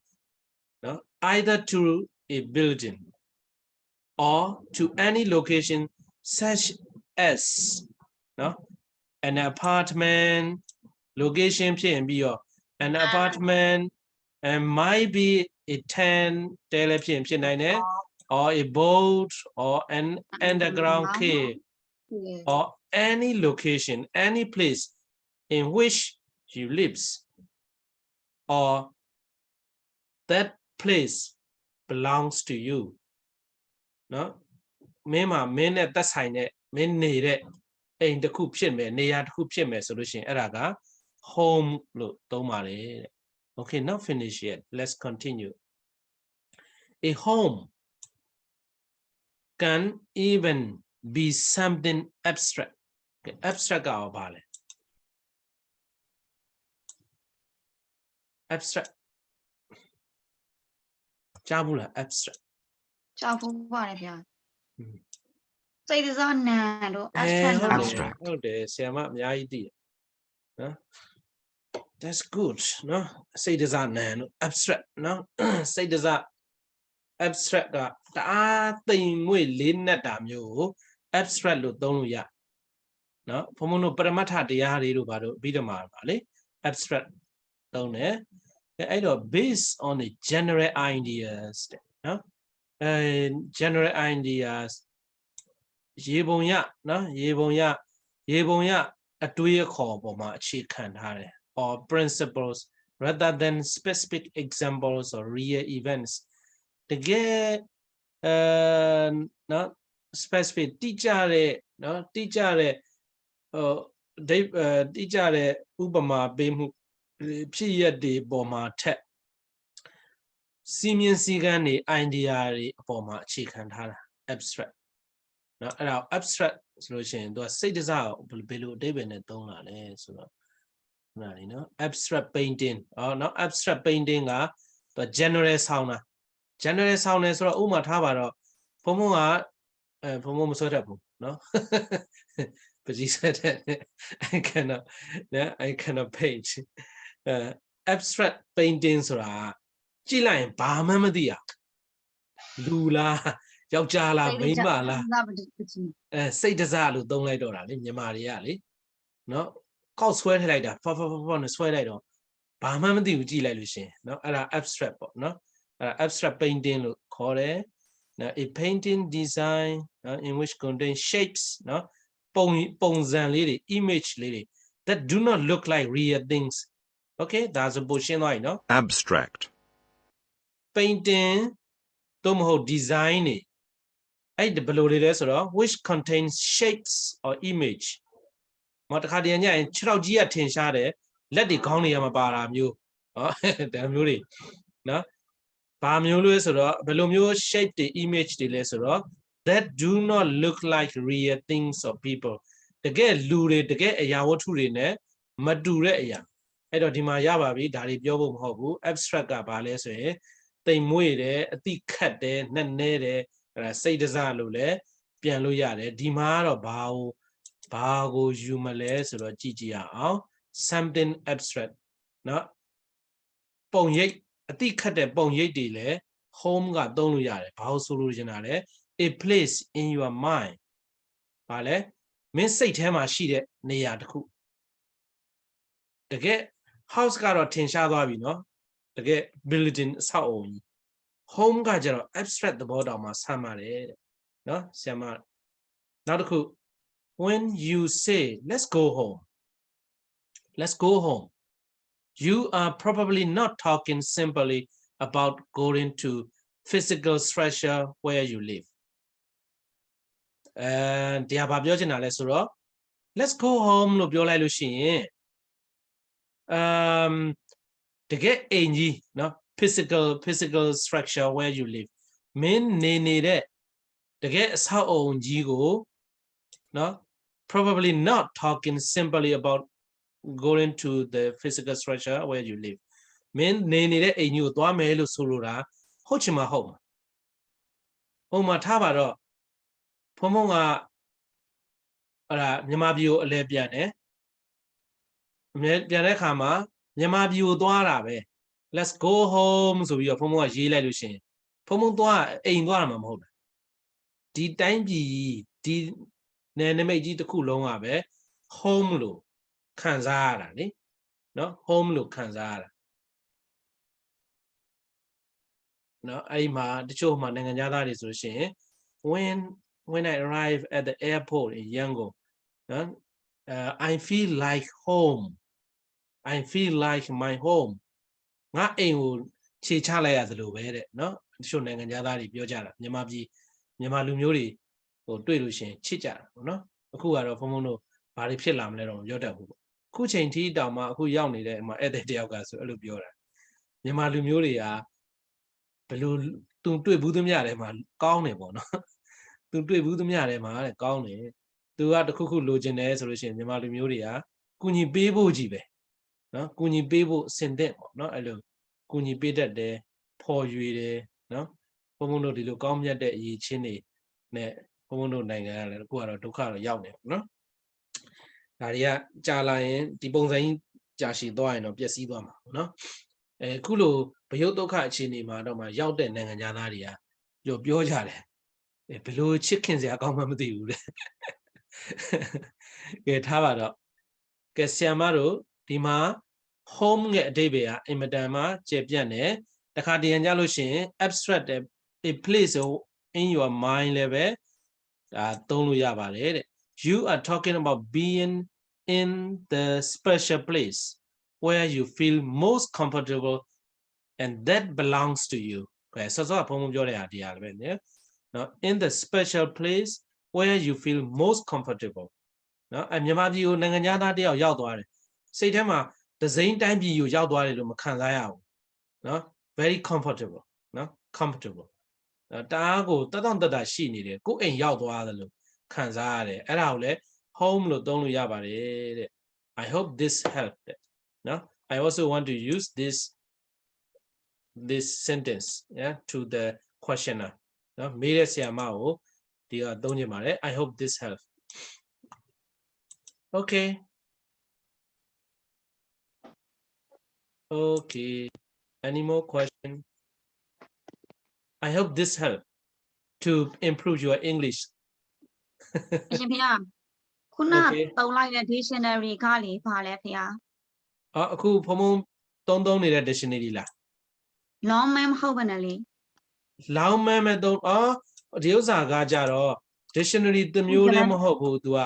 နော် either to a building or to any location such as နော် an apartment location ဖြစ်ရင်ပြီးတော့ an apartment and might be a tent တဲလည်းဖြစ်နိုင်တယ် or a boat or an underground cave or any location any place in which you lives or that place belongs to you နော်မင်းနဲ့သက်ဆိုင်တဲ့မင်းနေတဲ့အိမ်တစ်ခုဖြစ်မယ်နေရာတစ်ခုဖြစ်မယ်ဆိုလို့ရှိရင်အဲ့ဒါက home လို့သုံးပါတယ်တဲ့ okay not finish yet let's continue a home can even be something abstract okay abstract ကဘာလဲ abstract ကြားဘူးလား abstract ကြောက်ဖို့ပါတယ်ဗျာ อืม စိတ်စားနံတို့ abstract ဟုတ် noun တယ် Abstract. ဟုတ်တယ်ဆရာမအများကြီးသိတယ်နော် that's good နော်စိတ်တစားနံတို့ abstract နော် စိတ်တစား abstract ကတအားသိမ်မွေ့လေးနက်တာမျိုးကို abstract လို့သုံးလို့ရနော်ဘုံဘုံတို့ပရမတ္ထတရားတွေတို့ဘာလို့ပြီးတော့မှာပါလေ abstract သုံးတယ်အဲ့တော့ based on the general ideas တဲ့နော်general ideas ရေပုံရနော်ရေပုံရအတွေးအခေါ်ပေါ်မှာအခြေခံထားတယ် or principles rather than specific examples or real events တကယ်နော် specific တိကျတဲ့နော်တိကျတဲ့တိကျတဲ့ဥပမာပေးမှုဖြစ်ရတဲ့ပေါ်မှာထက်စီမင်းစည်းကမ်းတွေ idea တွေအပေါ်မှာအခြေခံထားတာ abstract နော်အဲ့ဒါ abstract ဆိုလို့ရှိရင်သူကစိတ်တစားကိုဘယ်လိုအဓိပ္ပာယ်နဲ့သုံးလာလဲဆိုတော့နားလीနော် abstract painting နော် abstract painting ကသူ general sound လား general sound လဲဆိုတော့ဥပမာထားပါတော့ဘုံဘုံကဘုံဘုံမဆွဲတတ်ဘူးနော်ပကြီးဆွဲတဲ့ I cannot paint abstract painting ဆိုတာကြည့်လိုက်ရင်ဘာမှမသိရလူလားယောက်ျားလားမိန်းမလားစိတ်တစားလို့သုံးလိုက်တော့တာလေမြန်မာတွေကလေနော်ကောက်ဆွဲထလိုက်တာဖောနဲ့ဆွဲလိုက်တော့ဘာမှမသိဘူးကြည့်လိုက်လို့ရှင်နော်အဲ့ဒါ abstract ပေါ့နော်အဲ့ဒါ abstract painting လို့ခေါ်တယ်နော် a painting design နော် in which contain shapes နော်ပုံစံလေးတွေ image လေးတွေ that do not look like real things okay ဒါဆိုပိုရှင်းသွားပြီနော် Abstract. painting သို့မဟုတ် design တွေအဲ့ဒီဘယ်လိုတွေလဲဆိုတော့ which contains shapes or image မတခါတည်းညရင်6ကြီးကထင်ရှားတယ်လက်တွေခေါင်းတွေကမပါတာမျိုးဟောဒါမျိုးတွေနော်ဘာမျိုးလဲဆိုတော့ဘယ်လိုမျိုး shape တွေ image တွေလဲဆိုတော့ that do not look like real things or people တကယ်လူတွေတကယ်အရာဝတ္ထုတွေနဲ့မတူတဲ့အရာအဲ့တော့ဒီမှာရပါပြီဒါတွေပြောဖို့မဟုတ်ဘူး abstract ကဘာလဲဆိုရင်တိမ်မွေ့တယ်အတိခတ်တယ်နှက်နဲတယ်အဲ့ဒါစိတ်တစားလို့လည်းပြန်လို့ရတယ်ဒီမှာကတော့ဘာကိုယူမလဲဆိုတော့ကြည့်ကြည့်ရအောင် something abstract နော်ပုံရိပ်အတိခတ်တဲ့ပုံရိပ်တွေလည်း home ကသုံးလို့ရတယ်ဘာလို့ဆိုလို့ချင်တာလဲ a place in your mind ဘာလဲမင်းစိတ်ထဲမှာရှိတဲ့နေရာတစ်ခုတကယ် house ကတော့ထင်ရှားသွားပြီနော်တကယ် building အဆောက်အုံကြီး home ကကျတော့ abstract သဘောတောင်မှဆမ်းပါတယ်တဲ့နော်ဆရာမနောက်တစ်ခု when you say let's go home you are probably not talking simply about going to physical structure where you live တရားဘာပြောချင်တာလဲဆိုတော့ let's go home လို့ပြောလိုက်လို့ရှိရင်တကယ်အိမ်ကြီးเนาะ physical structure where you live မင်းနေနေတဲ့တကယ်အဆောက်အုံကြီးကိုเนาะ probably not talking simply about going to the physical structure where you live မင်းနေနေတဲ့အိမ်ကြီးကိုသွားမယ်လို့ဆိုလိုတာဟုတ်ချင်မှာဟုတ်မှာဥပမာထားပါတော့ဖုံဖုံကအဲ့ဒါမြန်မာပြည်ကိုအလဲပြန်တယ်ပြန်တဲ့အခါမှာမြန်မာပြည်ကိုသွားတာပဲ let's go home ဆိုပြီးတော့ဖုံဖုံကရေးလိုက်လို့ရှိရင်ဖုံဖုံသွားအိမ်သွားတာမှမဟုတ်ဘူးဒီတိုင်းပြည်ဒီနယ်နိမိတ်ကြီးတစ်ခုလုံးကပဲ home လို့ခံစားရတာလေနော် home လို့ခံစားရတာနော်အဲ့ဒီမှာတချို့မှာနိုင်ငံသားတွေဆိုရှင် when I arrive at the airport in Yangon I feel like home I feel like my home ငါအိမ်ကိုခြေချလိုက်ရသလိုပဲတဲ့နော်တချို့နိုင်ငံသားတွေပြောကြတာမြန်မာလူမျိုးတွေဟိုတွေ့လို့ရှင်ချစ်ကြတာပေါ့နော်အခုကတော့ဖုံဖုံတို့ဘာတွေဖြစ်လာမလဲတော့မပြောတတ်ဘူးပေါ့ခုချိန်ထိတောင်မှအခုရောက်နေတဲ့အမှာဧည့်သည်တယောက်ကဆိုအဲ့လိုပြောတာမြန်မာလူမျိုးတွေကဘယ်လိုသူတွေ့ဘူးသမျှထဲမှာကောင်းတယ်ပေါ့နော်သူတွေ့ဘူးသမျှထဲမှာတဲ့ကောင်းတယ်သူကတခုခုလိုချင်တယ်ဆိုလို့ရှိရင်မြန်မာလူမျိုးတွေကကူညီပေးဖို့ကြီးပဲနော်ကူညီပေးဖို့စင်တဲ့ပေါ့နော်အဲ့လိုကူညီပေးတတ်တယ်ဖော်ရွေတယ် no Pomono di Lucomia de Yi Chini ne Pomono Nanga Guara Ducaro Yaune no Aria Jalain di Bonzain Jashi Doino Piasidoma no Kulu Pyotoka Chini Madoma Yauden Nanganaria your Biojare below chickens are common with you get Havado Kesiamaro Dima home get Debia Imadama Jepiane the Cardian Jalushin abstract a place in your mind level you are talking about being in the special place where you feel most comfortable and that belongs to you. Now, in the special place where you feel most comfortable. Now, I'm you say them the same time you no very comfortable, no comfortable. Go that she needed go and yaw the Kanzare, Araule, home lo don't yabare. I hope this helped. No, I also want to use this sentence to the questioner. No, Mire Siamao, dear Donjamare. I hope this helped. Okay. Okay. Any more questions? I hope this helped to improve your English. Okay. dictionary ကလေပါလဲဖေ။ အခုဖုံဖုံသုံးနေတဲ့ dictionary လား long man မဟုတ်ဘဲနဲ့လေ long man မဲ့သုံးဒီဥစ္စာကကြတော့ dictionary တစ်မျိုးလည်းမဟုတ်ဘူး तू က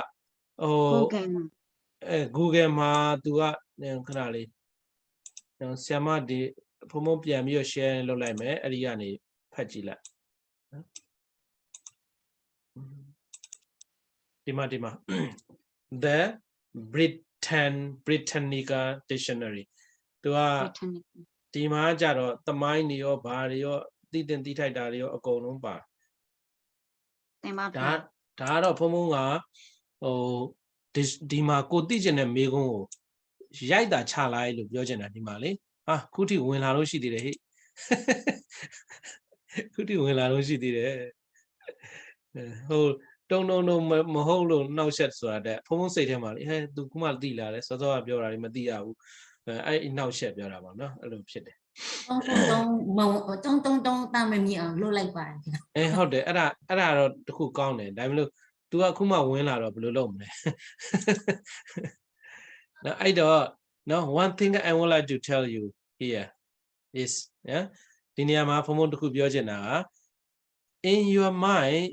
ဟို Google မှာ तू ကခဏလေးဆရာမဒီဖုံဖုံပြန်ပြီး share လုပ်လိုက်မယ်အဲ့ဒီကနေဖတ်ကြည့်လိုက်ဒီမှာ The Britannica Dictionary သူကဒီမှာကြတော့သမိုင်းတွေရောဘာတွေရောသိတင်သိထိုက်တာတွေရောအကုန်လုံးပါတင်ပါဗျာဒါကတော့ဖုံဖုံကဟိုဒီမှာကိုသိကျင်တဲ့မေကုန်းကိုရိုက်တာချလိုက်လို့ပြောချင်တာဒီမှာလေဟာခုထိဝင်လာလို့ရှိသေးတယ်ဟိခုထိဝင်လာလို့ရှိသေးတယ်ဟိုတုံမဟုတ်လို့နှောက်ရှက်ဆိုတာတဲ့ဖုံဖုံစိတ်ထဲမှာလေဟဲ့ तू ခုမှသိလာတယ်စောစောကပြောတာလေမသိရဘူးအဲ့နှောက်ရှက်ပြောတာပါနော်အဲ့လိုဖြစ်တယ်တုံးတမ်းမမြင်အောင်လှုပ်လိုက်ပါတယ်ဟုတ်တယ်အဲ့ဒါတော့တခုကောင်းတယ်ဒါပေမဲ့လို့ तू ကခုမှဝင်လာတော့ဘယ်လိုလုပ်မလဲနော်အဲ့တော့ one thing I would like to tell you here is ဒီနေရာမှာဖုံဖုံတခုပြောချင်တာက in your mind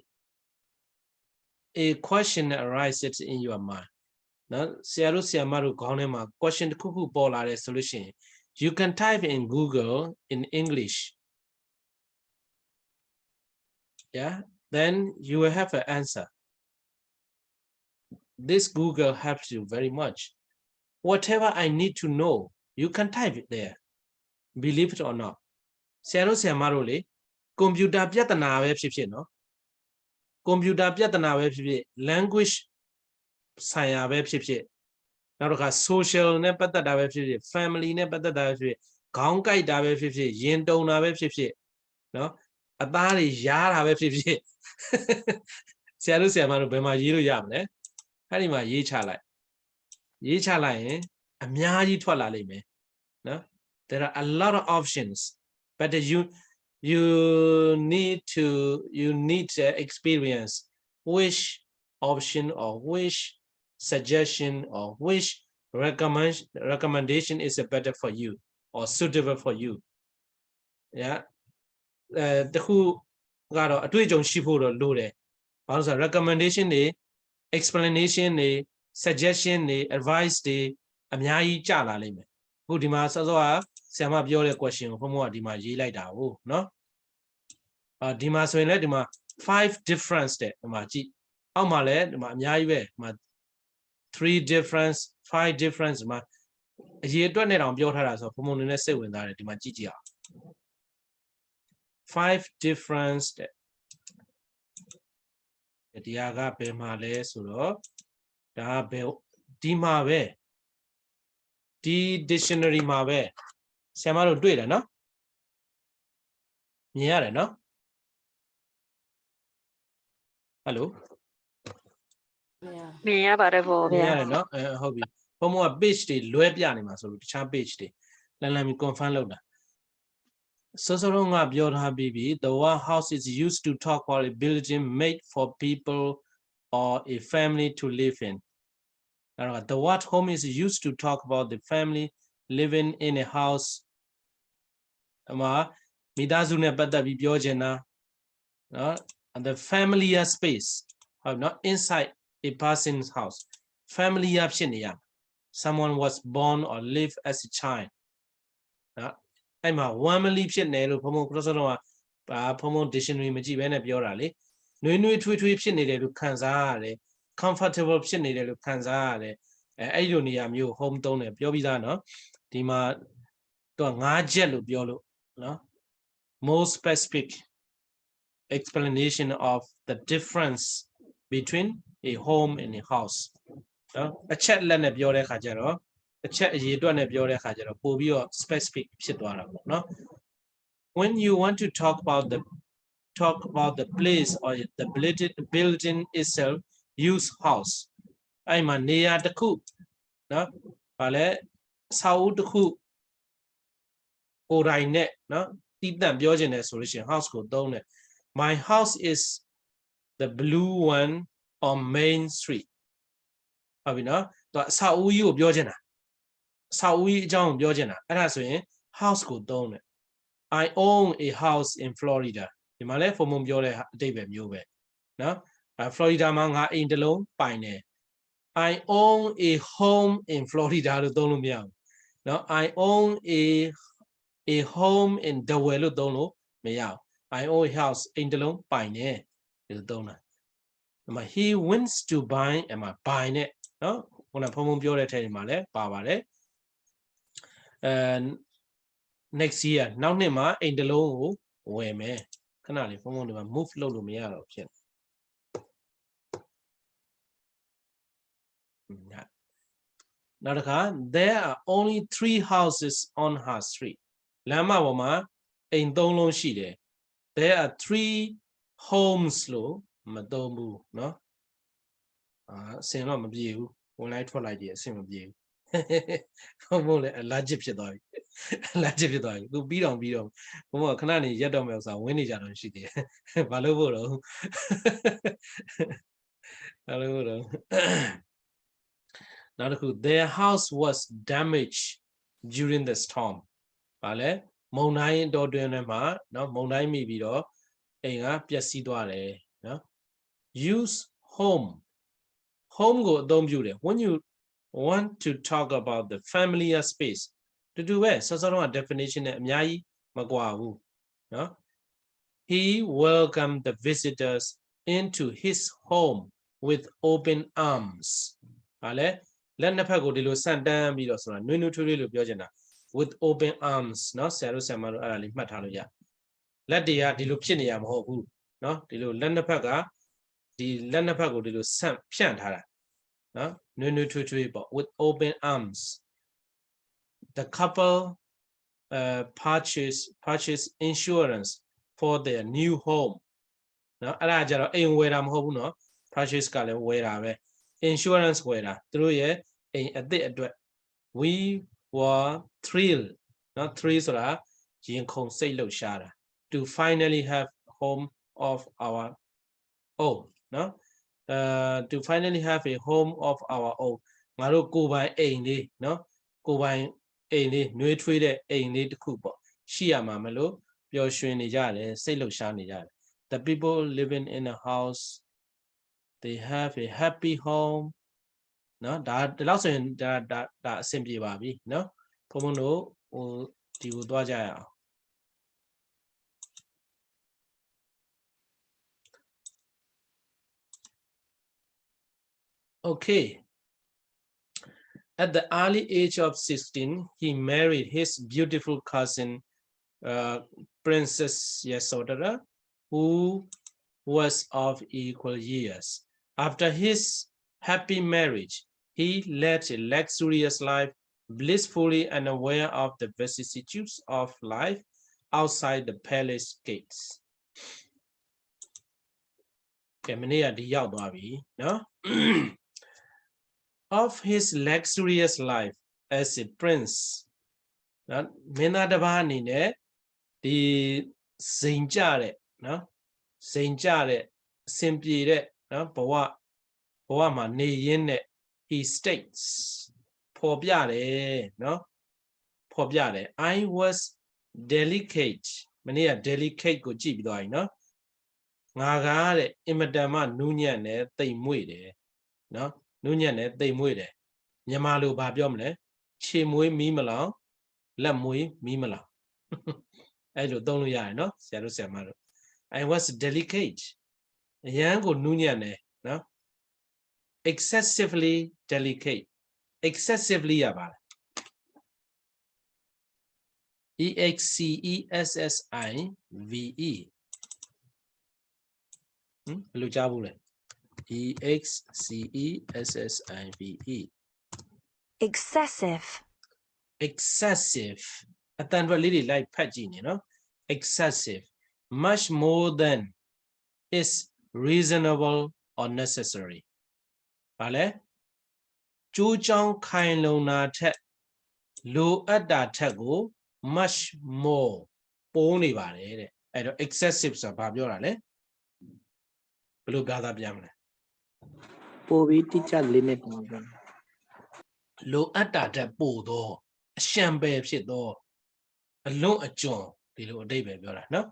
a question arises in your mind နော်ဆရာတို့ဆရာမတို့ခေါင်းထဲမှာ question တခုခုပေါ်လာတယ်ဆိုလို့ရှိရင် you can type in Google in English then you will have an answer this Google helps you very much whatever I need to know you can type it there believe it or not ဆရာတို့ဆရာမတို့လေကွန်ပျူတာပြဿနာပဲဖြစ်ဖြစ်နော်ကွန်ပျူတာပြဿနာပဲဖြစ်ဖြစ် language ဆိုင်ရာပဲဖြစ်ဖြစ်နောက်တစ်ခါ social နဲ့ပတ်သက်တာပဲဖြစ်ဖြစ် family နဲ့ပတ်သက်တာပဲဖြစ်ဖြစ်ခေါင်းကိုက်တာပဲဖြစ်ဖြစ်ရင်တုံတာပဲဖြစ်ဖြစ်နော်အသားတွေရားတာပဲဖြစ်ဖြစ်ဆရာတို့ဆရာမတို့ဘယ်မှာရေးလို့ရမလဲအဲ့ဒီမှာရေးချလိုက်ရင်အများကြီးထွက်လာလိမ့်မယ်နော် there are a lot of options but you need to experience which option or which suggestion or which recommendation is better for you or suitable for you တခုကတော့အတွေ့အကြုံရှိဖို့တော့လိုတယ်ဘာလို့ဆိုတော့ recommendation တွေ explanation တွေ suggestion တွေ advice တွေအများကြီးကြလာလိမ့်မယ်အခုဒီမှာစောစောကဆရာမပြောတဲ့ question ကိုဘုံဘုံကဒီမှာရေးလိုက်တာဟုတ်နော်ဒီမှာဆိုရင်လည်းဒီမှာ 5 difference တဲ့ဒီမှာကြည့်အောက်မှာလည်းဒီမှာအများကြီးပဲဒီမှာ3 difference 5 difference ဒီမှာအရေးအတွက်နဲ့တောင်ပြောထားတာဆိုဘုံဘုံနဲ့စိတ်ဝင်စားတယ်ဒီမှာကြည့်ကြည့်အောင်5 difference တဲ့ဒီဟာကဘယ်မှာလဲဆိုတော့ဒါကဘယ်ဒီမှာပဲဒီ dictionary မှာပဲဆရာမတို့တွေ့တယ်နော် မြင်ရတယ်နော် Hello မြင်ရပါတယ်ဗော မြင် ဗျာ ရတယ်နော်ဟုတ်ပြီဘုံဘုံက page တွေလွဲပြနေမှာဆိုလို့တခြား page တွေလမ်းပြီး confirm လုပ်တာစောစောကပြောထားပြီးပြီ the word house is used to talk about a building made for people or a family to live in the word home is used to talk about the family living in a house မိသားစုနဲ့ပတ်သက်ပြီးပြောချင်တာနော် the familiar space ဟုတ်နော် inside a person's house familiar ဖြစ်နေရ someone was born or lived as a child နော်အဲ့မှာ warmly ဖြစ်နေလို့ဘုံဘုံကဆိုတော့ဘုံဘုံ dictionary မကြည့်ဘဲနဲ့ပြောတာလေနှွေးနှွေးထွေးထွေးဖြစ်နေတယ်လို့ခံစားရတယ် comfortable ဖြစ်နေတယ်လို့ခံစားရတယ်အဲ့လိုနေရာမျိုး home သုံးတယ်ပြောပြီးသားနော်ဒီမှာတော့၅ချက်လို့ပြောလို့နော် more specific explanation of the difference between a home and a house နော်အချက်လက်နဲ့ပြောတဲ့ခါကျတော့အချက်အရေးအတွက်နဲ့ပြောတဲ့ခါကျတော့ပို့ပြီးတော့ specific ဖြစ်သွားတာပေါ့နော် when you want to talk about the place or the building itself use house အဲ့မှာနေရာတစ်ခုနော်ဗာလဲစာအုပ်တစ်ခုကိုယ်တိုင်နဲ့နော်တည်တံ့ပြောခြင်းနဲ့ဆိုလို့ရှိရင် house ကိုသုံးတယ် my house is the blue one on Main Street ဟုတ်ပြီနော်သူအဆောက်အဦကြီးကိုပြောချင်တာအဆောက်အဦကြီးအကြောင်းကိုပြောချင်တာအဲ့ဒါဆိုရင် house ကိုသုံးတယ် I own a house in Florida ဒီမှာလဲဖုံဖုံပြောတဲ့အတိတ်ပဲမျိုးပဲနော်Florida မှာငါအိမ်တစ်လုံးပိုင်တယ် I own a home in Florida လို့သုံးလို့မရဘူးနော် I own a home in Delaware လို့သုံးလို့မရဘူး I own a house အိမ်တစ်လုံးပိုင်တယ်လို့သုံးတာဒီမှာ he wants to buy အမှာ buy နဲ့နော်ခုနဖုံဖုံပြောတဲ့ထဲမှာလဲပါပါတယ်next year နောက်နှစ်မှာအိမ်တစ်လုံးကိုဝယ်မယ်ခဏလေးဖုံဖုံဒီမှာ move လုပ်လို့မရတော့ဖြစ်နောက်တစ်ခါ there are only 3 houses on her street လမ်းမပေါ်မှာအိမ်3လုံးရှိတယ် there are 3 homes လို့မသုံးဘူးเนาะအစင်တော့မပြေဘူးဝင်လိုက်ထွက်လိုက်ကြည့်အစင်မပြေဘူးဟုတ်မို့လဲအလာချစ်ဖြစ်သွားပြီအလာချစ်ဖြစ်သွားပြီသူပြီးတော့ဘုံကခဏနေရက်တော့မယ်ဥစ္စာဝင်းနေကြတော့ရှိသေးတယ်ဘာလို့ဖို့တော့ဘာလို့ဖို့တော့နောက်တစ်ခု their house was damaged during the storm ဘာလဲမုန်တိုင်းတော်တွင်ထဲမှာเนาะမုန်တိုင်းမိပြီးတော့အိမ်ကပျက်စီးသွားတယ်เนาะ use home ကိုအသုံးပြုတယ် when you want to talk about the familiar space တူတူပဲစောစောက definition နဲ့အများကြီးမကွာဘူးเนาะ he welcomed the visitors into his home with open arms ဟာလဲလက်နှစ်ဖက်ကိုဒီလိုဆန့်တန်းပြီးတော့ဆိုတာနွေးနွေးထွေးထွေးလို့ပြောချင်တာ with open arms เนาะဆရာတို့ဆရာမတို့အဲ့ဒါလေးမှတ်ထားလို့ရလက်တွေကဒီလိုဖြစ်နေရမဟုတ်ဘူးเนาะဒီလိုလက်နှစ်ဖက်ကဒီလက်နှစ်ဖက်ကိုဒီလိုဆန့်ဖြန့်ထားတာเนาะနွေးနွေးထွေးထွေးပေါ့ with open arms the couple purchase insurance for their new home เนาะအဲ့ဒါကြတော့အိမ်ဝယ်တာမဟုတ်ဘူးเนาะ purchase ကလည်းဝယ်တာပဲ insurance ဝယ်တာသူတို့ရဲ့အိမ်အသစ်အတွက် we were thrilled เนาะ thrill ဆိုတာရင်ခုန်စိတ်လှုပ်ရှားတာ to finally have home of our own เนาะto finally have a home of our own ငါတို့ကိုယ်ပိုင်အိမ်လေးเนาะကိုယ်ပိုင်အိမ်လေးနှွေးထွေးတဲ့အိမ်လေးတစ်ခုပေါ့ရှိရမှာမလို့ပျော်ရွှင်နေကြတယ်စိတ်လှုပ်ရှားနေကြတယ် the people living in a house they have a happy home เนาะဒါဒီလောက်ဆိုရင်ဒါအဆင်ပြေပါပြီเนาะဘုံဘုံတို့ဟိုဒီကိုသွားကြရအောင် okay at the early age of 16 he married his beautiful cousin Princess Yasodhara who was of equal years after his happy marriage he led a luxurious life blissfully and aware of the vicissitudes of life outside the palace gates ကဲမနေ့ကဒီရောက်သွားပြီနော် of his luxurious life as a prince နော်မင်းသားတစ်ပါးအနေနဲ့ဒီစိန်ကြတဲ့နော်စိန်ကြတဲ့အဆင်ပြေတဲ့နော်ဘဝမှာနေရင်းနဲ့ he states ဖော်ပြတယ်နော်ဖော်ပြတယ် I was delicate မနေ့က delicate ကိုကြည့်ပြီးသွားပြီနော်ငါကားတဲ့အင်မတန်မှနူးညံ့တယ်တိမ်မွေ့တယ်နော်နူးညံ့တယ်တိမ်မွေ့တယ်မြန်မာလိုဘာပြောမလဲခြေမွေးမီးမလောင်လက်မွေးမီးမလောင်အဲ့လိုသုံးလို့ရတယ်နော်ဆရာတို့ဆရာမတို့ I was delicate အရန်ကိုနူးညံ့တယ်နော် excessively delicate excessively ရပါတယ် EXCESSIVE ဘယ်လိုကြားဘူးလဲ EXCESSIVE excessive excessive အတန်အတွက်လေးတွေလိုက်ဖတ်ကြည့်နေနော် excessive much more than is reasonable or necessary ဘာလဲကျိုးချောင်းခိုင်လုံတာထက်လိုအပ်တာထက်ကို much more ပိုးနေပါတယ်တဲ့အဲ့တော့ excessive ဆိုတာဘာပြောတာလဲဘယ်လိုဘာသာပြန်မလဲ ပိုပြီးတိကျ limit ပေါ့ဗျာ လိုအပ်တာထက်ပိုတော့အရှံပယ်ဖြစ်တော့အလွန်အကျွံဒီလိုအဓိပ္ပာယ်ပြောတာနော်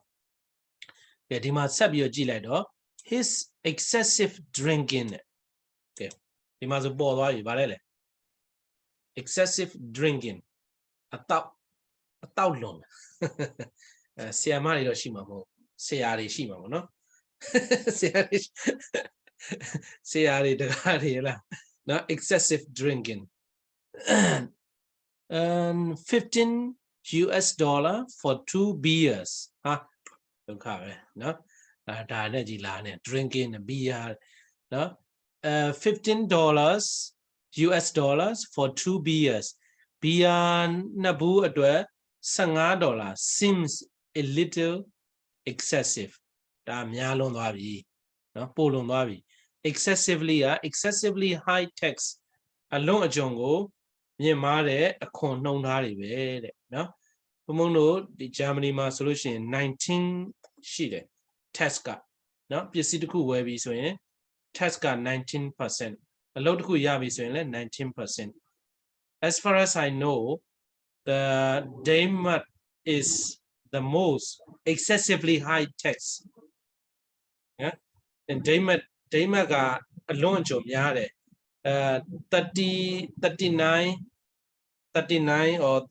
ကဲဒီမှာဆက်ပြီးတော့ကြည့်လိုက်တော့ his excessive drinking ကဲဒီမှာဆိုပေါ်သွားပြီဗါလဲလေ excessive drinking အတောက်လွန်ဆရာမတွေတော့ရှိမှာမဟုတ်ဆရာတွေရှိမှာပေါ့နော်ဆရာတွေတကားတွေလားနော် excessive drinking $15 for 2 beers ဟာဒုက္ခပဲနော်ဒါနဲ့ကြည်လာနေ drinking beer နော်$15 for 2 beers beer နှစ်ဘူးအတွက်$15 seems a little excessive ဒါများလွန်သွားပြီနော်ပိုလွန်သွားပြီ excessively high tax အလွန်အကျွံကိုမြင့်မားတဲ့အခွန်နှုန်းထားတွေပဲတဲ့နော်ဘုံဘုံတို့ဒီဂျာမနီမှာဆိုလို့ရှိရင်19ရှိတယ် tax ကနော်ပစ္စည်းတစ်ခုဝယ်ပြီဆိုရင် tax က 19% အလုပ်တစ်ခုရပြီဆိုရင်လည်း 19% as far as I know the Denmark is the most excessively high tax yeah and Denmark ကအလွန်အကျွံများတယ်39 or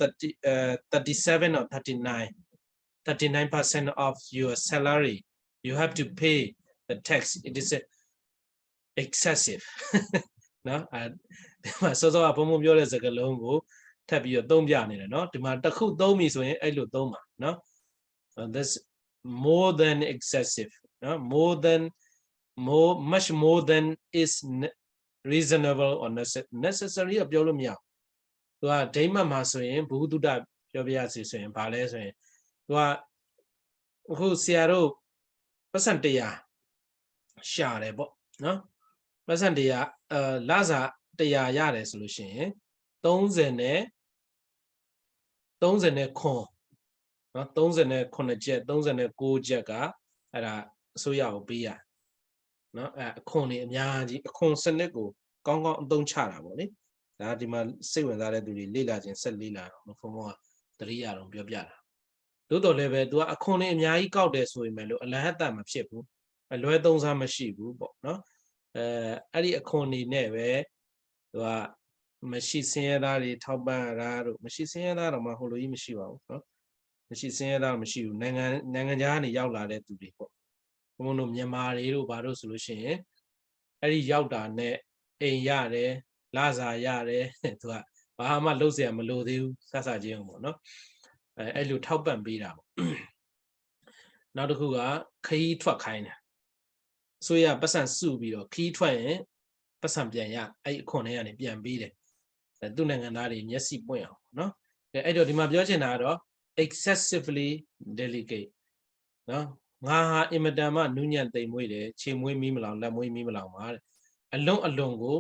37 or 39% of your salary you have to pay the tax it is excessive နော်ဒီမှာစောစောကဘုံဘုံပြောတဲ့စကားလုံးကိုထပ်ပြီးတော့သုံးပြနေတယ်နော်ဒီမှာတစ်ခုသုံးပြီဆိုရင်အဲ့လိုသုံးပါနော် this more than excessive နော် much more than is reasonable or necessary ပြောလို့မရသူကဒိမတ်မှာဆိုရင်ဘုဟုတုတပြောပြရစီဆိုရင်ဘာလဲဆိုရင်သူကအခုဆရာတို့ပတ်စံတရားရှာတယ်ပေါ့နော်ပတ်စံတရားလစာတရားရတယ်ဆိုလို့ရှိရင်30နဲ့ခွန်နော်39ကျပ်39ကျပ်ကအဲ့ဒါအစိုးရကိုပေးရနော်အခွန်တွေအများကြီးအခွန်စနစ်ကိုကောင်းကောင်းအသုံးချတာပေါ့လေဒါဒီမှာစိတ်ဝင်စားတဲ့သူတွေလေ့လာခြင်းဆက်လေ့လာတော့ဘုံဘုံကတရိယာတော့ပြောပြတာသို့တော်လည်းပဲသူကအခွန်တွေအများကြီးကောက်တယ်ဆိုရင်လည်းအလဟတ်တမဖြစ်ဘူးအလွဲသုံးစားမရှိဘူးပေါ့နော်အဲ့ဒီအခွန်တွေနဲ့ပဲသူကမရှိစင်းရသားတွေထောက်ပံ့ရတာတို့မရှိစင်းရသားတော့မှဟိုလိုကြီးမရှိပါဘူးနော်မရှိစင်းရသားမရှိဘူးနိုင်ငံခြားကနေရောက်လာတဲ့သူတွေပေါ့ဘုံတို့မြန်မာတွေတို့ဘာလို့ဆိုလို့ရှိရင်အဲ့ဒီရောက်တာနဲ့အိမ်ရတယ်လစာရတယ်သူကဘာမှလုပ်เสียမလိုသေးဘူးစစချင်းပေါ့နော်အဲ့လိုထောက်ပံ့ပေးတာပေါ့နောက်တစ်ခုကခရီးထွက်ခိုင်းတယ်ဆိုရပတ်စံစုပြီးတော့ခရီးထွက်ရင်ပတ်စံပြန်ရအဲ့အခွန်ထဲကနေပြန်ပေးတယ်သူ့နိုင်ငံသားတွေမျက်စိပွင့်အောင်နော်အဲ့တော့ဒီမှာပြောချင်တာကတော့ excessively delicate နော်ငါဟာအင်မတန်မှနူးညံ့သိမ်မွေ့တယ်ခြေမွေးမီးမလောင်လက်မွေးမီးမလောင်ပါတဲ့အလွန်ကို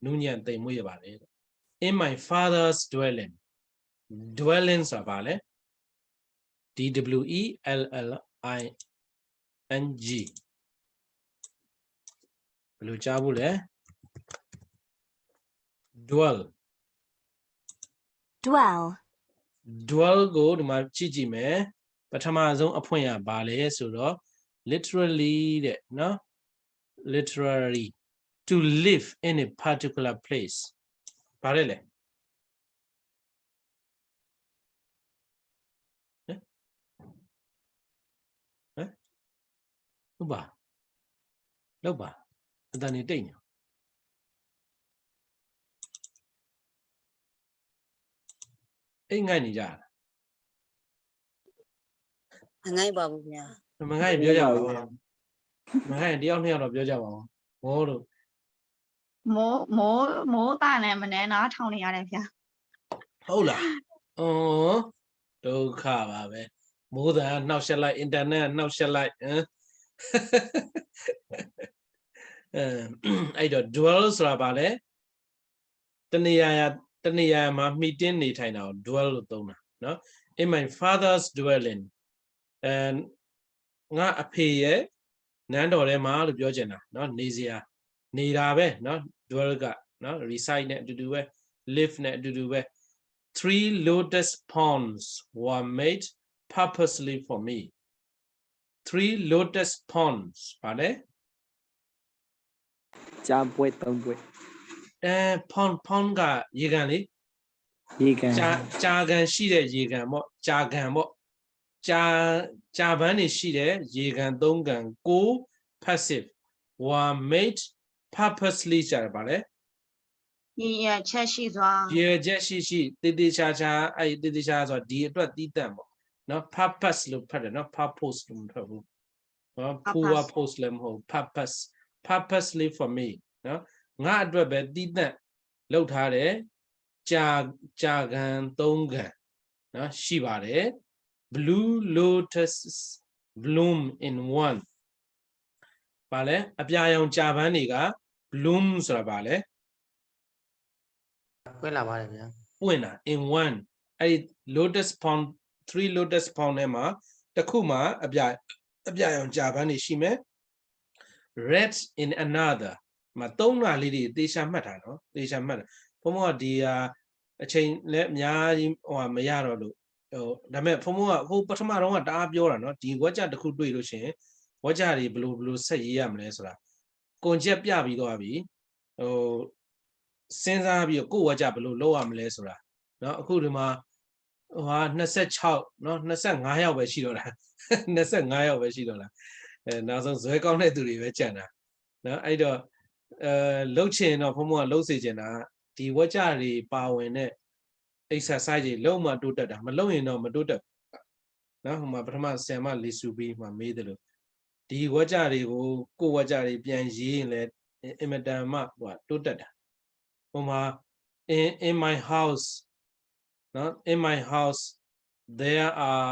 နူးညံ့သိမ်မွေ့ရပါတယ် in my father's dwelling dwelling ဆိုတာပါလေ DWELLING ဘယ်လိုကြားဘူးလဲ dwell dwell ကိုဒီမှာကြည့်မယ်ပထမဆုံးအဖွင့်ရပါလေဆိုတော့ literally တဲ့နော် literally to live in a particular place ဘာလဲလဲဟုတ်ပါလောက်ပါအတန်နေတိတ်နေအိမ်ငိုက်နေကြတာ ငိုင်းပါဘူးဗျာ မငိုက်ပြောကြပါဦးမငိုက်တယောက်နှစ်ယောက်တော့ပြောကြပါဦးဘောတို့ မိုးတာနဲ့မနဲ့နားထောင်နေရတယ်ဗျာ ဟုတ်လားဒုက္ခပါပဲမိုးတန်နှောက်ရှက်လိုက်အင်တာနက်နှောက်ရှက်လိုက်အဲ့တော့ dwell ဆိုတာပါလေတနေရာမှာမှီတင်းနေထိုင်တာကို dwell လို့သုံးတာနော် in my father's dwelling and ငါအဖေရဲ့နန်းတော်ထဲမှာလို့ပြောချင်တာနော်နေစရာနေတာပဲနော် dwell ကနော် reside နဲ့အတူတူပဲ live နဲ့အတူတူပဲ 3 lotus ponds were made purposely for me 3 lotus ponds ဗါလဲ ကြာပွဲ3ပွဲ pond ကရေကန်လေ ရေကန် ကြာကန်ရှိတဲ့ရေကန်ပေါ့ကြာကန်ပေါ့ကြာပန်းနေရှိတဲ့ရေကန်3ကန်ကို passive were made purposely ကြာတယ်ဗါလဲ ရည်ရချက်ရှိစွာ ရေချက်ရှိတေးသေးချာအဲ့တေးသေးချာဆိုဒီအတွက်တီးတန့်ပေါ့နော် purpose လို့ဖတ်တယ်နော် purpose လို့မဖတ်ဘူးနော် purpose လည်းမဟုတ် purposely for me နော်ငါအတွက်ပဲတီးတန့်လောက်ထားတယ်ကြာကန်3ကန်နော်ရှိပါတယ် blue lotus bloom in one ဗါလဲအပြာရောင်ကြာပန်းတွေက bloom ဆိုတာဗါလဲ ပွင့်လာပါတယ်ဗျာ ပွင့်တာ in one အဲ့ဒီ lotus pond 3 lotus pond ထဲမှာတစ်ခုမှာအပြာရောင်ကြာပန်းတွေရှိမယ် red in another မှာ3လွှာလေးတွေသေချာမှတ်တာနော်သေချာမှတ်တာဘုံဘကဒီအချိန်လည်းအများကြီးမရတော့လို့ဒါပေမဲ့ဘုံဘကဟိုပထမတော့ကတအားပြောတာနော်ဒီဝက်ကြတစ်ခုတွေ့လို့ရှိရင်ဝက်ကြတွေဘယ်လိုဆက်ရေးရမလဲဆိုတာကွန်ချက်ပြပြီးတော့ပြီစဉ်းစားပြီးကိုယ်ဝါကြဘယ်လိုလုပ်ရမလဲဆိုတာเนาะအခုဒီမှာ26เนาะ25ယောက်ပဲရှိတော့တာ25ယောက်ပဲရှိတော့လားနောက်ဆုံးဇွဲကောင်းတဲ့သူတွေပဲကြံတာเนาะအဲ့တော့လှုပ်ချင်တော့ဘုံဘကလှုပ်စေချင်တာဒီဝါကြတွေပါဝင်တဲ့ exercise တွေလုံးမတိုးတက်တာမလုပ်ရင်တော့မတိုးတက်เนาะဟိုမှာပထမဆယ်မလီဆူပြီးမှမေးတယ်လို့ဒီဝါကြတွေကိုကိုယ်ဝါကြတွေပြန်ရေးရင်လည်းအင်မတန်မှဟိုတိုးတက်တာin my house no in my house there are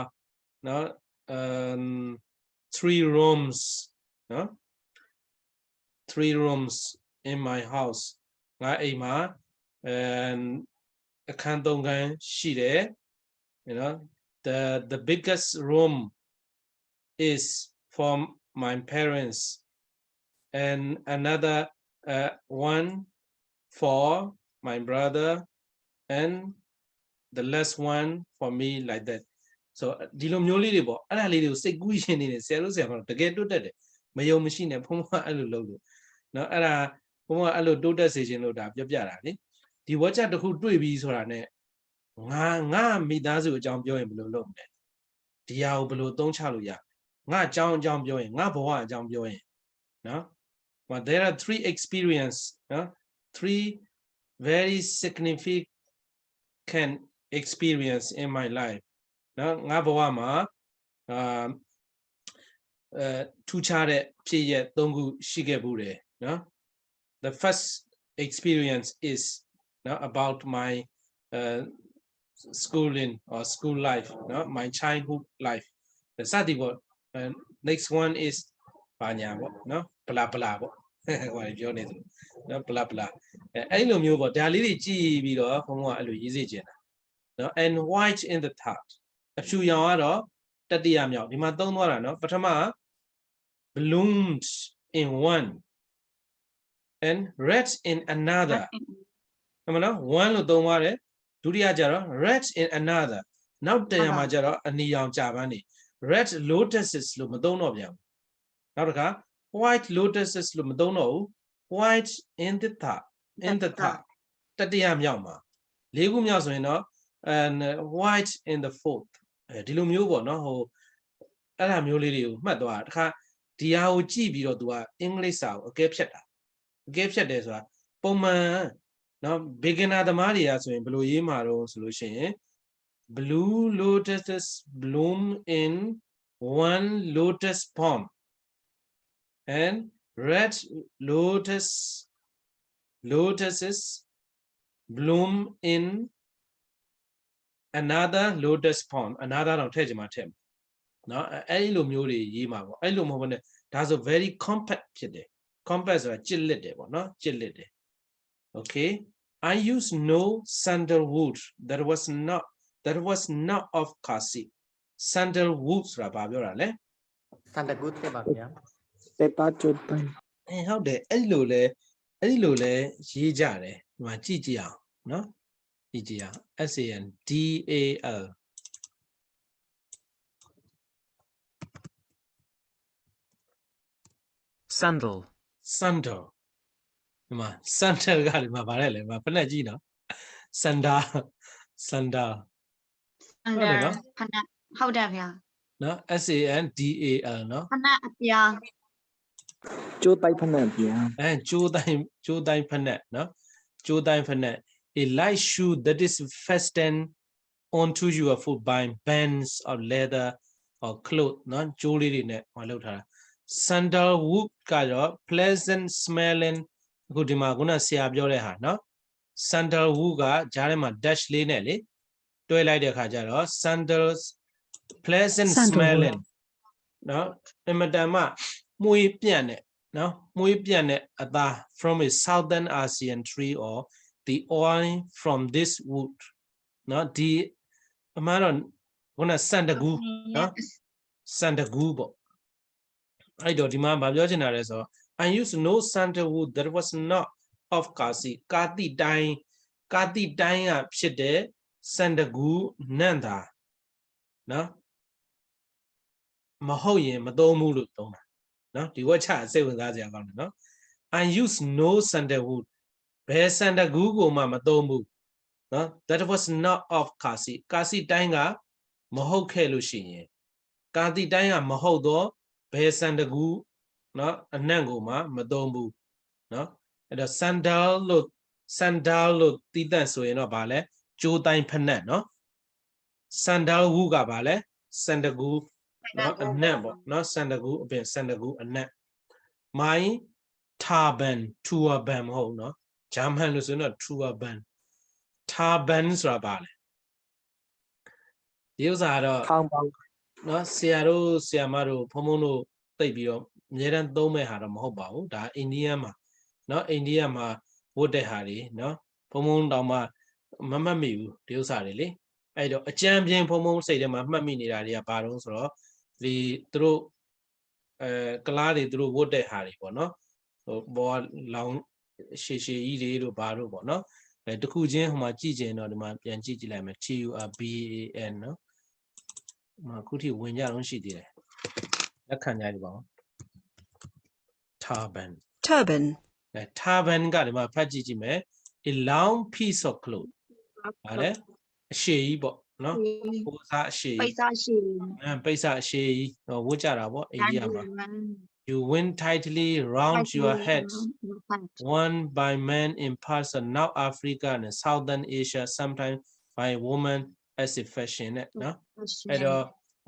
no 3 rooms no 3 rooms in my house ငါအိမ်မှာအခန်း3ခန်းရှိတယ် you know the biggest room is for my parents and another one for my brother and the last one for me like that so ဒီလိုမျိုးလေးတွေပေါ့အဲ့ဒါလေးတွေကိုစိတ်ကူးရှင်နေတယ်ဆရာတို့ကတော့တကယ်တိုးတက်တယ်မယုံမရှိနဲ့ဘုံဘအဲ့လိုလုပ်လို့เนาะအဲ့ဒါဘုံဘအဲ့လိုတိုးတက်စေခြင်းလို့ဒါပြောပြတာလေဒီဝါချက်တစ်ခုတွေ့ပြီးဆိုတာ ਨੇ ငါမိသားစုအကြောင်းပြောရင်ဘယ်လိုလုပ်မလဲဒီဟာကိုဘယ်လိုသုံးချလို့ရငါအကြောင်းပြောရင်ငါဘဝအကြောင်းပြောရင်เนาะ but there are 3 experience เนาะ 3 very significant experience in my life နော်ငါဘဝမှာထူးခြားတဲ့ဖြစ်ရ3ခုရှိခဲ့ဘူးတယ်နော် the first experience is about my schooling or school life, no? My childhood life. The study what? Next one is banya what? No, blah blah what? What if you need? No, blah blah. I know you what? Daily ji bi do phone wa alu yi si chin. No, and white in the top. A few young ado, tatiya myaw. Di ma thong twa da no. Pathama blooms in one and red in another. One lo thong twa de. Duriya jaro red in another. Now tayama jaro ani yang cha ban ni. Red lotuses lo ma thong do pyan. Now taka white lotuses lo ma thong do. White in the top. In the top. Tatiya myaw ma. Le ku myaw so yin no and white in the fourth. ဒီလိုမျိုးပေါ့နော်ဟိုအဲ့ဒါမျိုးလေးတွေကိုမှတ်သွားတာတခါဒီဟာကိုကြည့်ပြီးတော့ तू က English စာကိုအကဲဖြတ်တာအကဲဖြတ်တယ်ဆိုတာပုံမှန်နော် beginner သမားတွေကဆိုရင်ဘယ်လိုရေးမှာတော့ဆိုလို့ရှိရင် blue lotuses bloom in one lotus pond and red lotuses bloom in another lotus pond another တော့ထည့်ချင်မှထည့်နော်အဲ့လိုမျိုးတွေရေးမှာပေါ့အဲ့လိုမဟုတ်ဘဲနဲ့ဒါဆို very compact ဖြစ်တယ် compact ဆိုတာကြစ်လက်တယ်ပေါ့နော်ကြစ်လက်တယ် okay I use no sandalwood that was not of Kasi sandalwood ဆိုတာဘာပြောတာလဲ Sandalwood တဲ့ပါဗျာ Peppa Chotai. ဟုတ်တယ်အဲ့လိုလဲရေးကြတယ်ဒီမှာကြည့်ကြည့်အောင်နော်ကြည့်ကြည့်အောင် SANDAL Sandal. Sandal ဒီမှာ sandal ကဒီမှာဗါတယ်လေမဖက်နဲ့ကြည့်နော် sandal under ဖနက်ဟုတ်တယ်ဗျာ နော် SANDAL နော် ဖနက်အပြာ Chotai Phanat Pia. ကျိုးတိုင်းဖက်နဲ့နော်ကျိုးတိုင်းဖက်နဲ့ a light shoe that is fastened onto your foot by bands of leather or cloth နော်ကျိုးလေးတွေနဲ့ဟောလောက်ထားတာ sandalwood ကတော့ pleasant smelling အခုဒီမှာခုနဆရာပြောတဲ့ဟာနော် sandalwood ကဂျားထဲမှာ dash လေးနဲ့လေတွဲလိုက်တဲ့အခါကျတော့ sandals pleasant smelling နော်အမတန်မှမှုေးပြန့်တဲ့နော်မှုေးပြန့်တဲ့အသား from a southern Asian tree or the oil from this wood နော်ဒီအမှန်တော့ခုန sandalwood နော် sandalwood ပေါ့အဲ့တော့ဒီမှာဗာပြောချင်တာလဲဆိုတော့ I use no sandalwood that was not of Kasi ကာတိတိုင်းကဖြစ်တဲ့ sandalwood နန့်တာနော်မဟုတ်ရင်မသုံးဘူးလို့သုံးတာနော်ဒီဝက်ချစိတ်ဝင်စားစရာကောင်းတယ်နော် I use no sandalwood ဘယ် sandalwood ကိုမှမသုံးဘူးနော် that was not of Kasi တိုင်းကမဟုတ်ခဲ့လို့ရှိရင်ကာတိတိုင်းကမဟုတ်တော့ဘယ် sandalwood နော်အနံ့ကိုမှမသုံးဘူးနော်အဲ့တော့ sandal လို့တီးတန့်ဆိုရင်တော့ဗာလဲကျိုးတိုင်းဖက်နဲ့နော် sandalwood ကဗာလဲ sandalwood နော်အနံ့ပေါ့နော် sandalwood အပြင် sandalwood အနံ့ my turban မဟုတ်နော်ဂျာမန်လို့ဆိုရင်တော့ turban ဆိုတာဗာလဲဒီဥစ္စာကတော့ Thang Bang. နော်ဆရာတို့ဆရာမတို့ဖုံဖုံတို့သိပ်ပြီးတော့အများတန်းသုံးမဲ့ဟာတော့မဟုတ်ပါဘူးဒါအိန္ဒိယမှာနော်အိန္ဒိယမှာဝတ်တဲ့ဟာတွေနော်ဖုံဖုံတောင်မှမမှတ်မိဘူးဒီဥစ္စာတွေလေအဲ့တော့အကြံပြင်းဖုံဖုံစိတ်ထဲမှာမှတ်မိနေတာတွေကဘာတော့ဆိုတော့ဒီသူတို့ကလားတွေသူတို့ဝတ်တဲ့ဟာတွေပေါ့နော်ဟိုဘောလောင်ရှည်ကြီးတွေတို့ဘာတို့ပေါ့နော်တခုချင်းဟိုမှာကြည့်ကျင်တော့ဒီမှာပြန်ကြည့်လိုက်မယ် TURBAN နော်အခုထိဝင်ကြတော့ရှိသေးတယ်လက်ခံကြရပါဦး turban ကဒီမှာဖတ်ကြည့်မယ် a long piece of cloth ဗါလဲအရှည်ကြီးပေါ့နော်ကိုစားအရှည် ပိတ်စားရှိ ပိတ်စာအရှည်ကြီးဝတ်ကြတာပေါ့အိန္ဒိယမှာ you wind tightly round your head worn by men in parts of North Africa and Southern Asia sometimes by women as a fashion နဲ့နော်အဲ့တော့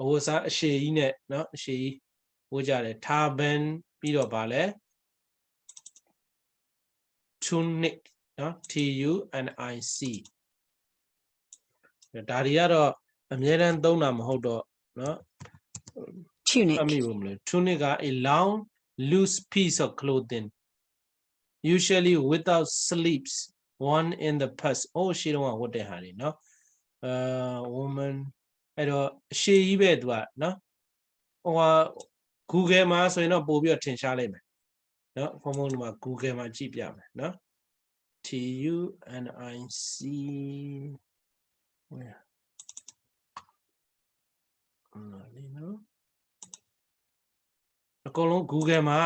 ဝတ်စားအရှည်ကြီးနဲ့နော်အရှည်ကြီးဝတ်ကြတယ် turban ပြီးတော့ဗာလဲ tunic နော် TUNIC ဒါတွေကတော့အများတန်းသုံးတာမဟုတ်တော့နော် Tunic. Tunic is a long loose piece of clothing usually without sleeves worn in the past oh she don't want what they had no woman အဲ့တော့ရှေးကြီးပဲသူကနော်ဟို Google မှာဆိုရင်တော့ပို့ပြီးတော့ထင်ရှားလိမ့်မယ်နော်ဖုန်းဖုန်းမှာ Google မှာကြည့်ပြမယ်နော် TUNIC where နော်အကုန်လုံး Google မှာ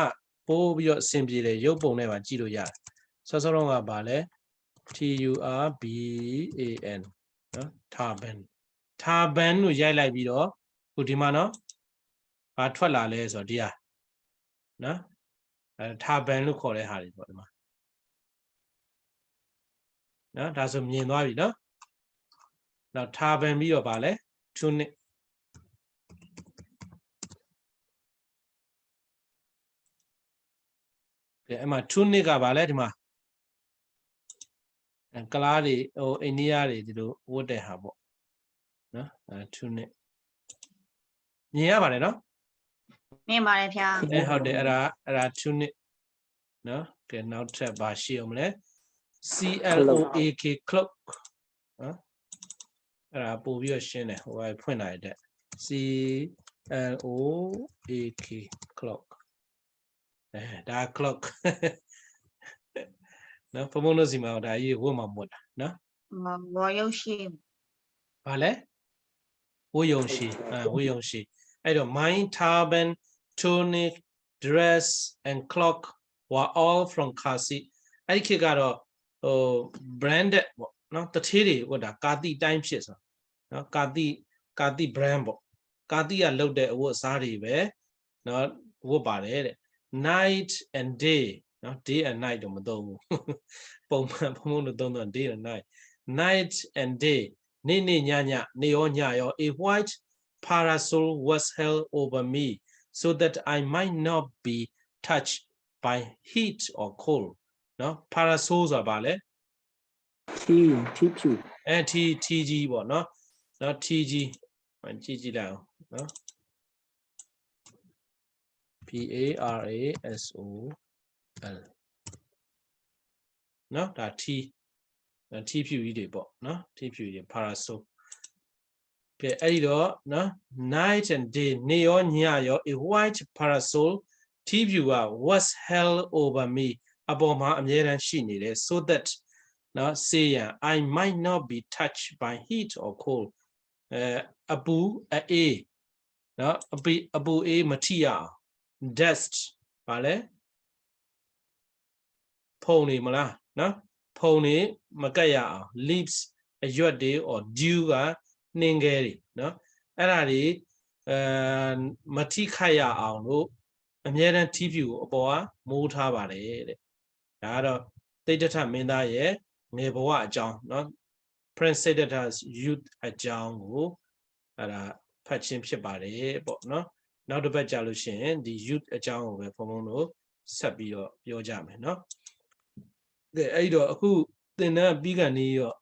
ပို့ပြီးတော့အဆင်ပြေတယ်ရုပ်ပုံနဲ့ပါကြည့်လို့ရတယ်ဆောစောတော့ကပါလဲ TURBAN နော် turban လို့ရိုက်လိုက်ပြီးတော့ခုဒီမှာနော်ဘာထွက်လာလဲဆိုတော့ဒီဟာနော် turban လို့ခေါ်တဲ့ဟာတွေပေါ့ဒီမှာနော်ဒါဆိုမြင်သွားပြီနော်နောက် turban ပြီးတော့ဗာလဲ tunic အဲ့မှာ tunic ကဗာလဲဒီမှာကလားတွေဟိုအိန္ဒိယတွေဒီလိုဝတ်တဲ့ဟာပေါ့နော် tunic မြင်ရပါတယ်နော် မြင်ပါတယ်ဗျာ ဟုတ်တယ်အဲ့ဒါ tunic နော်ကဲနောက်ထပ်ဗာရှိအောင်မလဲ CLOAK cloak နော်အဲ့ဒါပို့ပြီးတော့ရှင်းတယ်ဟိုဖွင့်လာတဲ့ CLOAK cloak ဒါ clock နော်ဖုန်းလို့စီမှာဒါကြီးဝတ်မှာမဟုတ်တာနော် ဝါရုပ်ရှိ ဘာလဲဝတ်ရုံရှိအဲ့တော့ my turban tunic dress and clock were all from Kasi အဲ့ဒီခေတ်ကတော့ဟို branded ပေါ့နော်တထေးတွေဝတ်တာကာတိတိုင်းဖြစ်ဆိုနော်ကာတိ brand ပေါ့ကာတိကလုပ်တဲ့အဝတ်အစားတွေပဲနော်ဝတ်ပါတယ်တဲ့ night and day နော် day and night တော့မသုံးဘူးပုံမှန်ဘုံလို့သုံးတော့ day and night and day နေ့ညနေရောညရော a white parasol was held over me so that I might not be touched by heat or cold နော် parasol ဆိုတာဗာလဲ T ဖြူ TG ပေါ့နော် TG ကြည့်လိုက်အောင်နော် PARASOL နော်ဒါ T ဖြူကြီးတွေပေါ့နော် T ဖြူကြီး parasol ကဲအဲ့ဒီတော့နော် night and day နေရောညရော a white parasol T ဖြူက was held over me အပေါ်မှာအမြဲတမ်းရှိနေတယ် so that နော် say I might not be touched by heat or cold အပူအေးနော်အပူအေးမထိရအောင် dust ဗာလဲဖုံနေမလားနော်ဖုံနေမကတ်ရအောင် leaves အရွက်တွေ or dew ကနှင်းခဲတွေနော်အဲ့ဒါတွေမထိခိုက်ရအောင်လို့အမြဲတမ်း T ဖြူကိုအပေါ်ကမိုးထားပါတယ်တဲ့ဒါကတော့တိတ်တထမင်းသားရဲ့ငယ်ဘဝအကြောင်းနော် Prince Siddhartha's youth အကြောင်းကိုအဲ့ဒါဖတ်ခြင်းဖြစ်ပါတယ်ပေါ့နော်နောက်တစ်ပတ်ကြာလို့ရှိရင်ဒီ youth အကြောင်းကိုပဲဘုံတို့ဆက်ပြီးတော့ပြောကြမယ်နော်ကဲအဲ့တော့အခုသင်တန်းပြီးကန်นี้ရော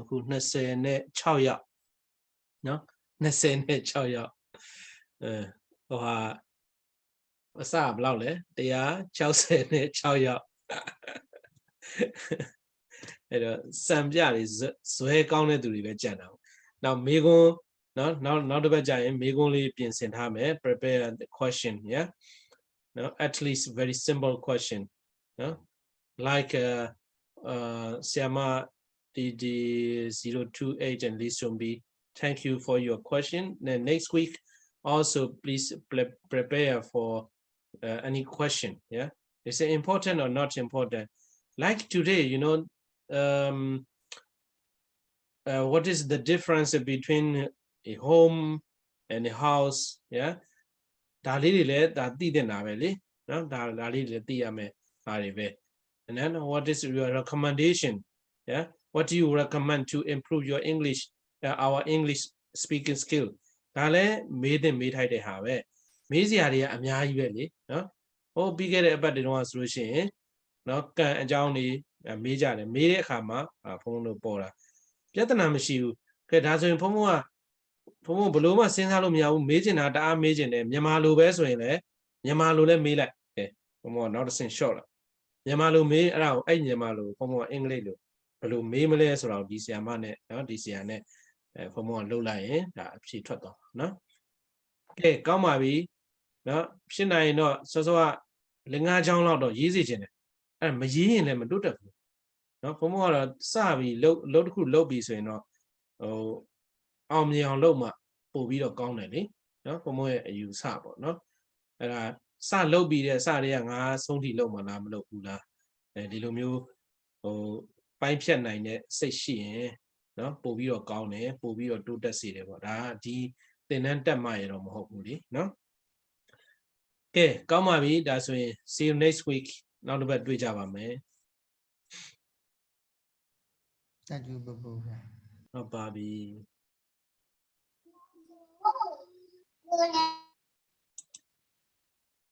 အခု26ရောက်နော်26ရောက်ဟိုဟာအစဘယ်လောက်လဲ166ရောက်အဲ့တော့စံပြတွေဇွဲကောင်းတဲ့သူတွေပဲကြံတာ။နောက်မေကွန်းနော်နောက်တစ်ပတ်ကြာရင်မေကွန်းလေးပြင်ဆင်ထားမယ် prepare the question yeah နော် at least very simple question နော် like Siama DD 028 and Lisumbi thank you for your question then next week also please prepare for any question yeah is it important or not important like today you know what is the difference between a home and a house yeah ဒါလေးတွေလည်းဒါသိတဲ့နာပဲလေနော်ဒါလေးတွေသိရမယ်ဟာတွေပဲ and then what is your recommendation yeah what do you recommend to improve your English our English speaking skill ဒါလည်းမေးထိုက်တဲ့ဟာပဲမေးစရာတွေကအများကြီးပဲလေနော်ဟိုပြီးခဲ့တဲ့အပတ်တွေတော့ဆိုလို့ရှိရင်နော်ကံအကြောင်းတွေမေးကြတယ်မေးတဲ့အခါမှာဖုန်းလို့ပေါ်တာပြဿနာမရှိဘူး ကဲဒါဆိုရင်ဘုံဘလို့မှစဉ်းစားလို့မရဘူးမေးချင်တာတအားမေးချင်တယ်မြန်မာလိုပဲဆိုရင်လည်းမြန်မာလိုလည်းမေးလိုက်ကဲဘုံနောက်တစ်ဆင့် short လာမြန်မာလိုမေးအဲ့ဒါကိုအဲ့မြန်မာလိုဘုံအင်္ဂလိပ်လိုဘယ်လိုမေးမလဲဆိုတော့ဒီဆီယာမနဲ့နော်ဒီဆီယာနဲ့ဘုံလှုပ်လိုက်ရင်ဒါအဖြေထွက်သွားနော်ကဲကောင်းပါပြီနော်ဖြစ်နိုင်ရင်တော့စောစောကလင်္ကာချောင်းလောက်တော့ရေးစီခြင်းတယ်အဲ့မရေးရင်လည်းမတိုးတက်ဘူးနော်ဘုံကတော့စပြီးလှုပ်တစ်ခုလှုပ်ပြီးဆိုရင်တော့ဟိုအောင်မြင်အောင်လုပ်မှပို့ပြီးတော့ကောင်းတယ်လေနော်ဘုံရဲ့အယူဆပေါ့နော်အဲ့ဒါစလှုပ်ပြီးတဲ့စတွေကငါဆုံးထိလှုပ်မှလားမလှုပ်ဘူးလားဒီလိုမျိုးဟိုပိုင်းဖြတ်နိုင်တဲ့စိတ်ရှိရင်နော်ပို့ပြီးတော့ကောင်းတယ်ပို့ပြီးတော့တိုးတက်စေတယ်ပေါ့ဒါကဒီသင်တန်းတက်မှရတော့မဟုတ်ဘူးလေနော်ကဲကောင်းပါပြီဒါဆိုရင် see you next week နောက်တစ်ပတ်တွေ့ကြပါမယ် Thank you ဘုရားဗျာ ဟုတ်ပါပြီ